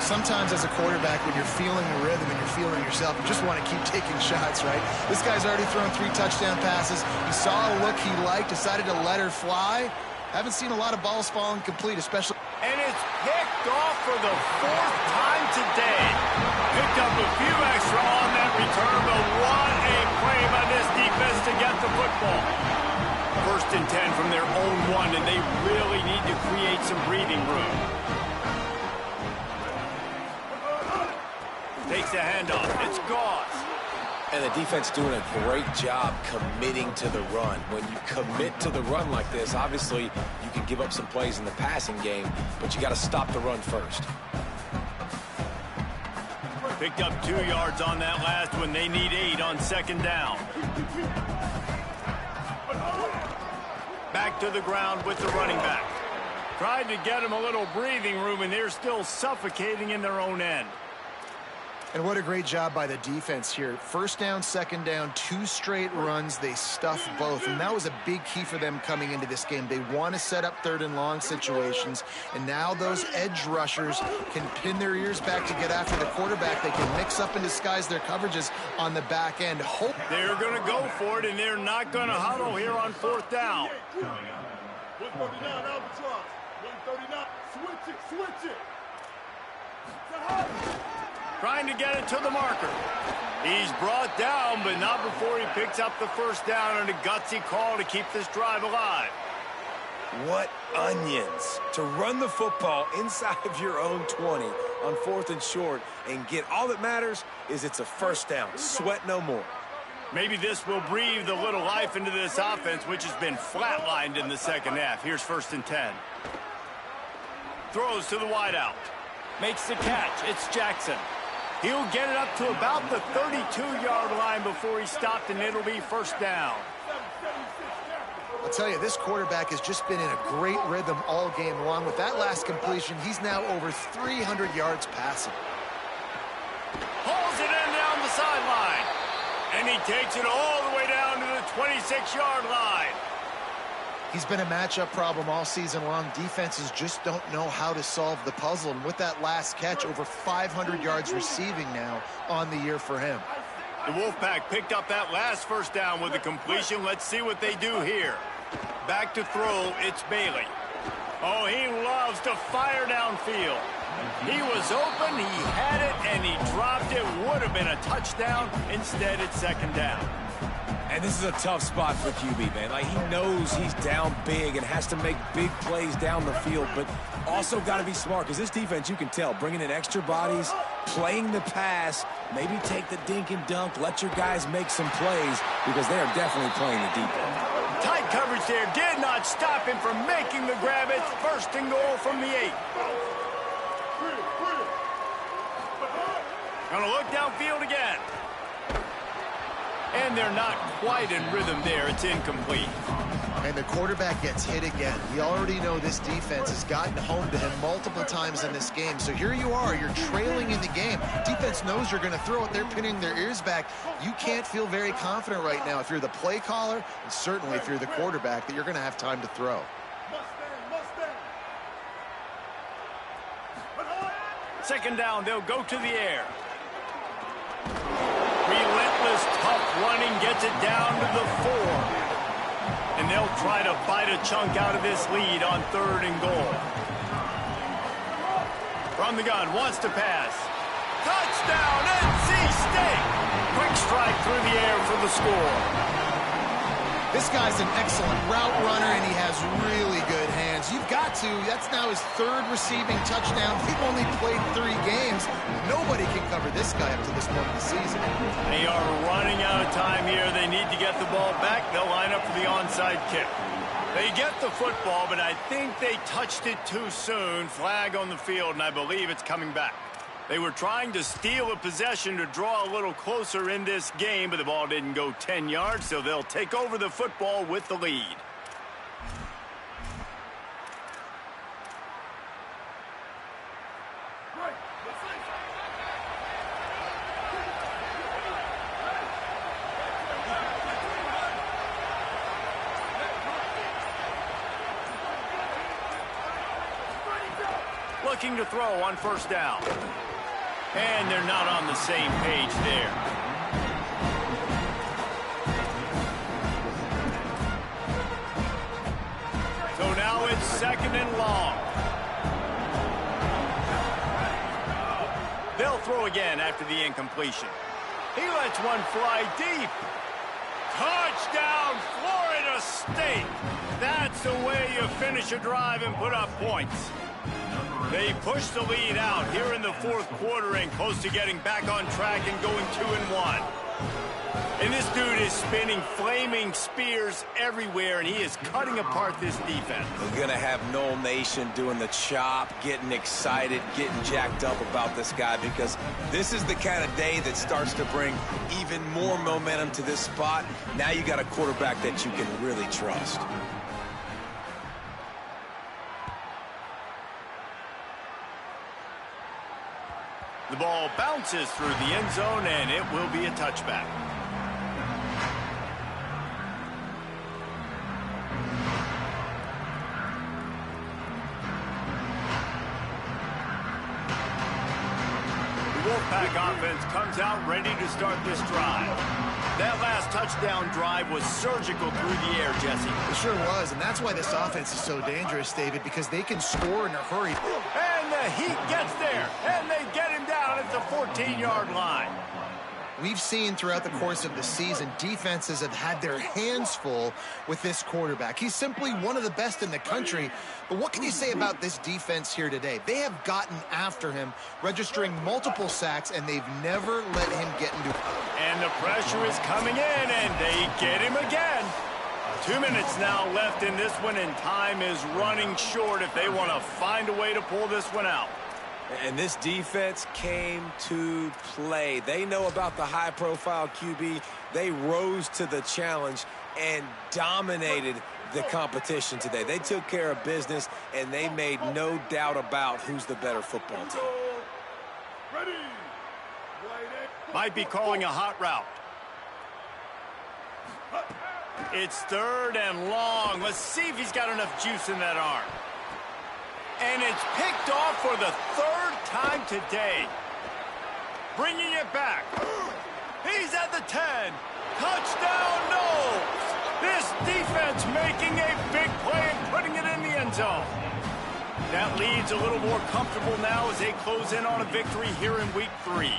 Sometimes as a quarterback, when you're feeling the rhythm and you're feeling yourself, you just want to keep taking shots, right? This guy's already thrown 3 touchdown passes. He saw a look he liked, decided to let her fly. Haven't seen a lot of balls falling complete, especially. And it's picked off for the 4th time today. Picked up a few extra on that return, but what a play by this defense to get the football. 1st and 10 from their own 1, and they really need to create some breathing room. Takes the handoff. It's Goss. And the defense doing a great job committing to the run. When you commit to the run like this, obviously you can give up some plays in the passing game, but you got to stop the run first. Picked up 2 yards on that last one. They need 8 on second down. Back to the ground with the running back. Tried to get him a little breathing room, and they're still suffocating in their own end. And what a great job by the defense here. First down, second down, 2 straight runs. They stuffed both, and that was a big key for them coming into this game. They want to set up 3rd and long situations, and now those edge rushers can pin their ears back to get after the quarterback. They can mix up and disguise their coverages on the back end. They're going to go for it, and they're not going to huddle here on 4th down. 139 Albatross. 139. Switch it. Trying to get it to the marker. He's brought down, but not before he picks up the first down, and a gutsy call to keep this drive alive. What onions to run the football inside of your own 20 on 4th and short and get all that matters is it's a first down. Sweat no more. Maybe this will breathe a little life into this offense, which has been flatlined in the second half. Here's 1st and 10. Throws to the wideout. Makes the catch. It's Jackson. He'll get it up to about the 32-yard line before he's stopped, and it'll be first down. I'll tell you, this quarterback has just been in a great rhythm all game long. With that last completion, he's now over 300 yards passing. Hauls it in down the sideline. And he takes it all the way down to the 26-yard line. He's been a matchup problem all season long. Defenses just don't know how to solve the puzzle. And with that last catch, over 500 yards receiving now on the year for him. The Wolfpack picked up that last first down with a completion. Let's see what they do here. Back to throw, it's Bailey. Oh, he loves to fire downfield. He was open, he had it, and he dropped it. Would have been a touchdown. Instead, it's second down. And this is a tough spot for QB, man. Like, he knows he's down big and has to make big plays down the field, but also got to be smart because this defense, you can tell, bringing in extra bodies, playing the pass, maybe take the dink and dunk, let your guys make some plays because they are definitely playing the deep end. Tight coverage there did not stop him from making the grab. It's 1st and goal from the 8. Gonna look downfield again. And they're not quite in rhythm there. It's incomplete. And the quarterback gets hit again. We already know this defense has gotten home to him multiple times in this game. So here you are, you're trailing in the game. Defense knows you're going to throw it. They're pinning their ears back. You can't feel very confident right now if you're the play caller, and certainly if you're the quarterback, that you're going to have time to throw. Second down, they'll go to the air. Relentless, tough running gets it down to the 4. And they'll try to bite a chunk out of this lead on 3rd and goal. From the gun, wants to pass. Touchdown, NC State! Quick strike through the air for the score. This guy's an excellent route runner, and he has really good hands. You've got to. That's now his 3rd receiving touchdown. They've only played 3 games. Nobody can cover this guy up to this point in the season. They are running out of time here. They need to get the ball back. They'll line up for the onside kick. They get the football, but I think they touched it too soon. Flag on the field, and I believe it's coming back. They were trying to steal a possession to draw a little closer in this game, but the ball didn't go 10 yards, so they'll take over the football with the lead. Looking to throw on 1st down. And they're not on the same page there. So now it's 2nd and long. They'll throw again after the incompletion. He lets one fly deep. Touchdown, Florida State. That's the way you finish a drive and put up points. They push the lead out here in the 4th quarter and close to getting back on track and going 2-1. And this dude is spinning flaming spears everywhere, and he is cutting apart this defense. We're going to have Noel Nation doing the chop, getting excited, getting jacked up about this guy because this is the kind of day that starts to bring even more momentum to this spot. Now you got a quarterback that you can really trust. The ball bounces through the end zone, and it will be a touchback. The Wolfpack offense comes out ready to start this drive. That last touchdown drive was surgical through the air, Jesse. It sure was, and that's why this offense is so dangerous, David, because they can score in a hurry. And the Heat gets there, and they get him down at the 14-yard line. We've seen throughout the course of the season, defenses have had their hands full with this quarterback. He's simply one of the best in the country. But what can you say about this defense here today? They have gotten after him, registering multiple sacks, and they've never let him get into it. And the pressure is coming in, and they get him again. 2 minutes now left in this one, and time is running short if they want to find a way to pull this one out. And this defense came to play. They know about the high-profile QB. They rose to the challenge and dominated the competition today. They took care of business, and they made no doubt about who's the better football team. Might be calling a hot route. It's 3rd and long. Let's see if he's got enough juice in that arm. And it's picked off for the 3rd time today. Bringing it back. He's at the 10. Touchdown, Knowles. This defense making a big play and putting it in the end zone. That lead's a little more comfortable now as they close in on a victory here in week 3.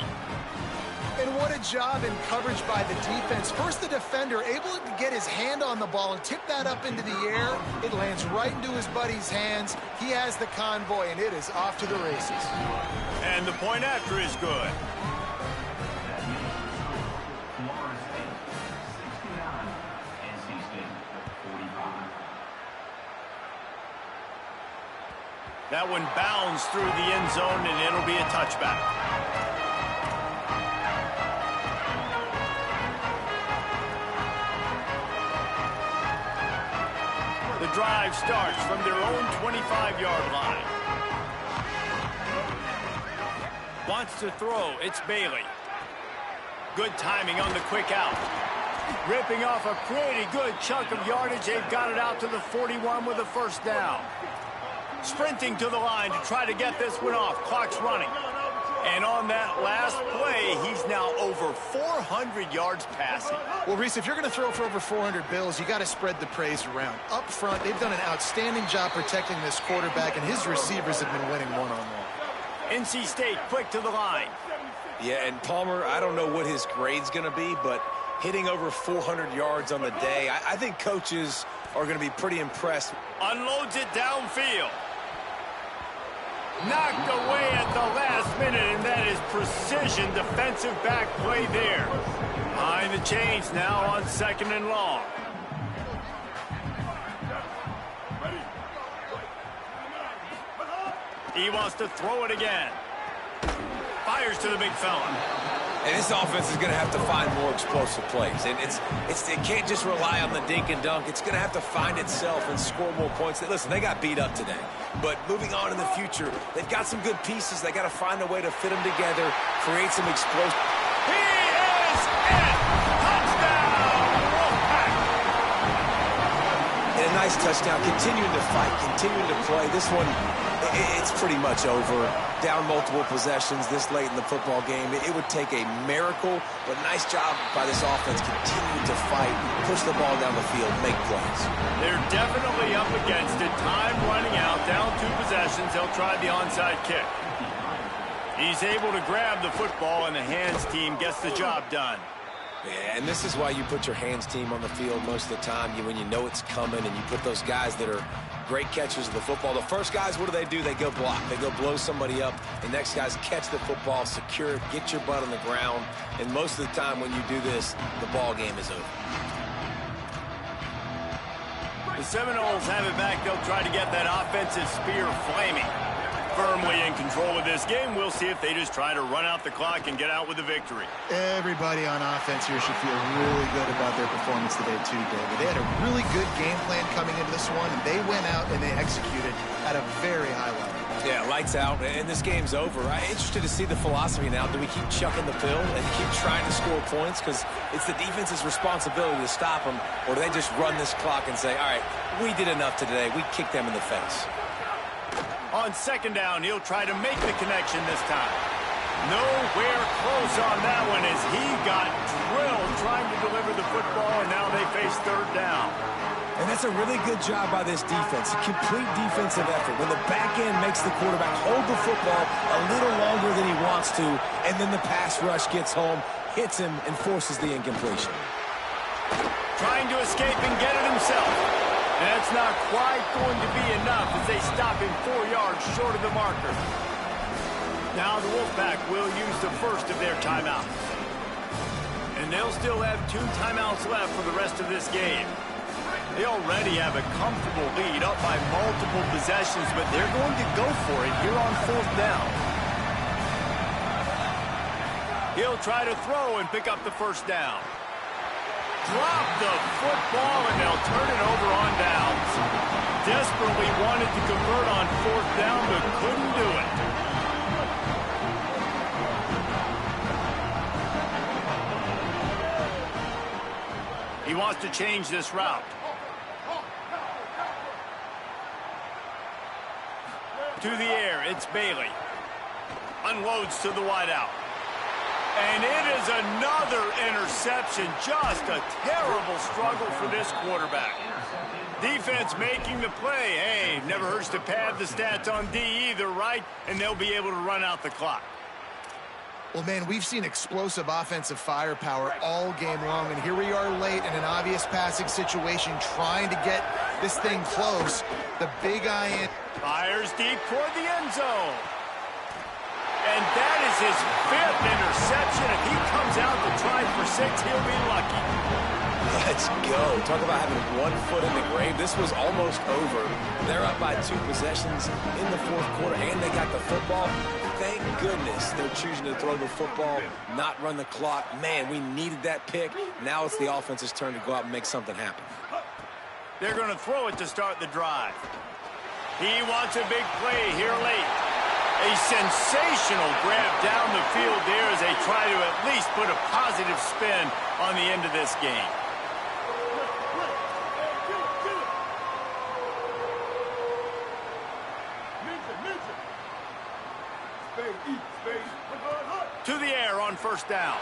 And what a job in coverage by the defense. First, the defender able to get his hand on the ball and tip that up into the air. It lands right into his buddy's hands. He has the convoy, and it is off to the races. And the point after is good. That one bounds through the end zone, and it'll be a touchback. The drive starts from their own 25-yard line. Wants to throw. It's Bailey. Good timing on the quick out. Ripping off a pretty good chunk of yardage. They've got it out to the 41 with a first down. Sprinting to the line to try to get this one off. Clock's running. And on that last play, he's now over 400 yards passing. Well, Reese, if you're going to throw for over 400 bills, you got to spread the praise around. Up front, they've done an outstanding job protecting this quarterback, and his receivers have been winning one-on-one. NC State quick to the line. Yeah, and Palmer, I don't know what his grade's going to be, but hitting over 400 yards on the day, I think coaches are going to be pretty impressed. Unloads it downfield. Knocked away at the last minute, and that is precision defensive back play there. Behind the chains now on 2nd and long. He wants to throw it again. Fires to the big fella. And this offense is going to have to find more explosive plays. And it can't just rely on the dink and dunk. It's going to have to find itself and score more points. Listen, they got beat up today. But moving on in the future, they've got some good pieces. They got to find a way to fit them together, create some explosive. He is it! Touchdown! Wolfpack! And a nice touchdown. Continuing to fight, continuing to play. This one, it's pretty much over. Down multiple possessions this late in the football game. It would take a miracle, but nice job by this offense continuing to fight, push the ball down the field, make plays. They're definitely up against it. Time running out, down 2 possessions. They'll try the onside kick. He's able to grab the football, and the hands team gets the job done. Yeah, and this is why you put your hands team on the field most of the time. When you know it's coming, and you put those guys that are great catchers of the football. The first guys, what do? They go block. They go blow somebody up. The next guys catch the football, secure it, get your butt on the ground. And most of the time when you do this, the ball game is over. The Seminoles have it back. They'll try to get that offensive spear flaming. Firmly in control of this game. We'll see if they just try to run out the clock and get out with a victory. Everybody on offense here should feel really good about their performance today too, David. They had a really good game plan coming into this one, and they went out and they executed at a very high level. Yeah, lights out, and this game's over. I'm interested to see the philosophy now. Do we keep chucking the pill and keep trying to score points? Because it's the defense's responsibility to stop them, or do they just run this clock and say, all right, we did enough today. We kicked them in the face. On 2nd down, he'll try to make the connection this time. Nowhere close on that one as he got drilled trying to deliver the football, and now they face 3rd down. And that's a really good job by this defense. A complete defensive effort. When the back end makes the quarterback hold the football a little longer than he wants to, and then the pass rush gets home, hits him, and forces the incompletion. Trying to escape and get it himself. And that's not quite going to be enough as they stop him 4 yards short of the marker. Now the Wolfpack will use the first of their timeouts. And they'll still have 2 timeouts left for the rest of this game. They already have a comfortable lead up by multiple possessions, but they're going to go for it here on 4th down. He'll try to throw and pick up the first down. Drop the football, and they'll turn it over on downs. Desperately wanted to convert on 4th down, but couldn't do it. He wants to change this route. To the air, it's Bailey. Unloads to the wideout. And it is another interception. Just a terrible struggle for this quarterback. Defense making the play. Hey, never hurts to pad the stats on D either, right? And they'll be able to run out the clock. Well, man, we've seen explosive offensive firepower all game long, and here we are late in an obvious passing situation trying to get this thing close. The big eye in. Fires deep toward the end zone. And that is his 5th interception. If he comes out to try for 6, he'll be lucky. Let's go. Talk about having one foot in the grave. This was almost over. They're up by 2 possessions in the 4th quarter, and they got the football. Thank goodness they're choosing to throw the football, not run the clock. Man, we needed that pick. Now it's the offense's turn to go out and make something happen. They're going to throw it to start the drive. He wants a big play here late. A sensational grab down the field there as they try to at least put a positive spin on the end of this game. To the air on first down.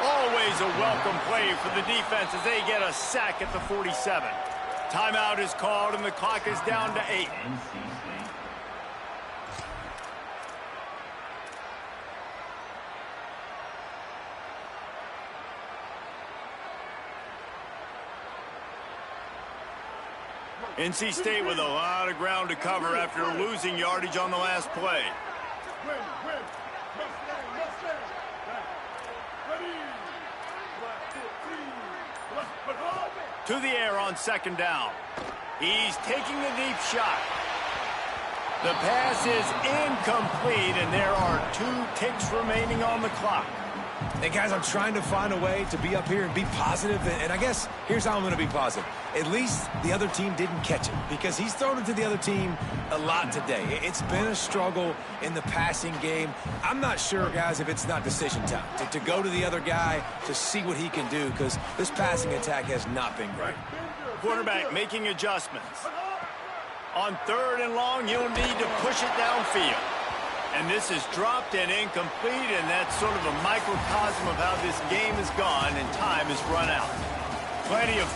Always a welcome play for the defense as they get a sack at the 47. Timeout is called and the clock is down to 8. NC State with a lot of ground to cover after losing yardage on the last play. To the air on second down. He's taking a deep shot. The pass is incomplete, and there are 2 ticks remaining on the clock. Hey, guys, I'm trying to find a way to be up here and be positive, and I guess here's how I'm going to be positive. At least the other team didn't catch it, because he's thrown it to the other team a lot today. It's been a struggle in the passing game. I'm not sure, guys, if it's not decision time, to go to the other guy to see what he can do, because this passing attack has not been great. Quarterback making adjustments. On 3rd and long, you'll need to push it downfield. And this is dropped and incomplete, and that's sort of a microcosm of how this game has gone, and time has run out. Plenty of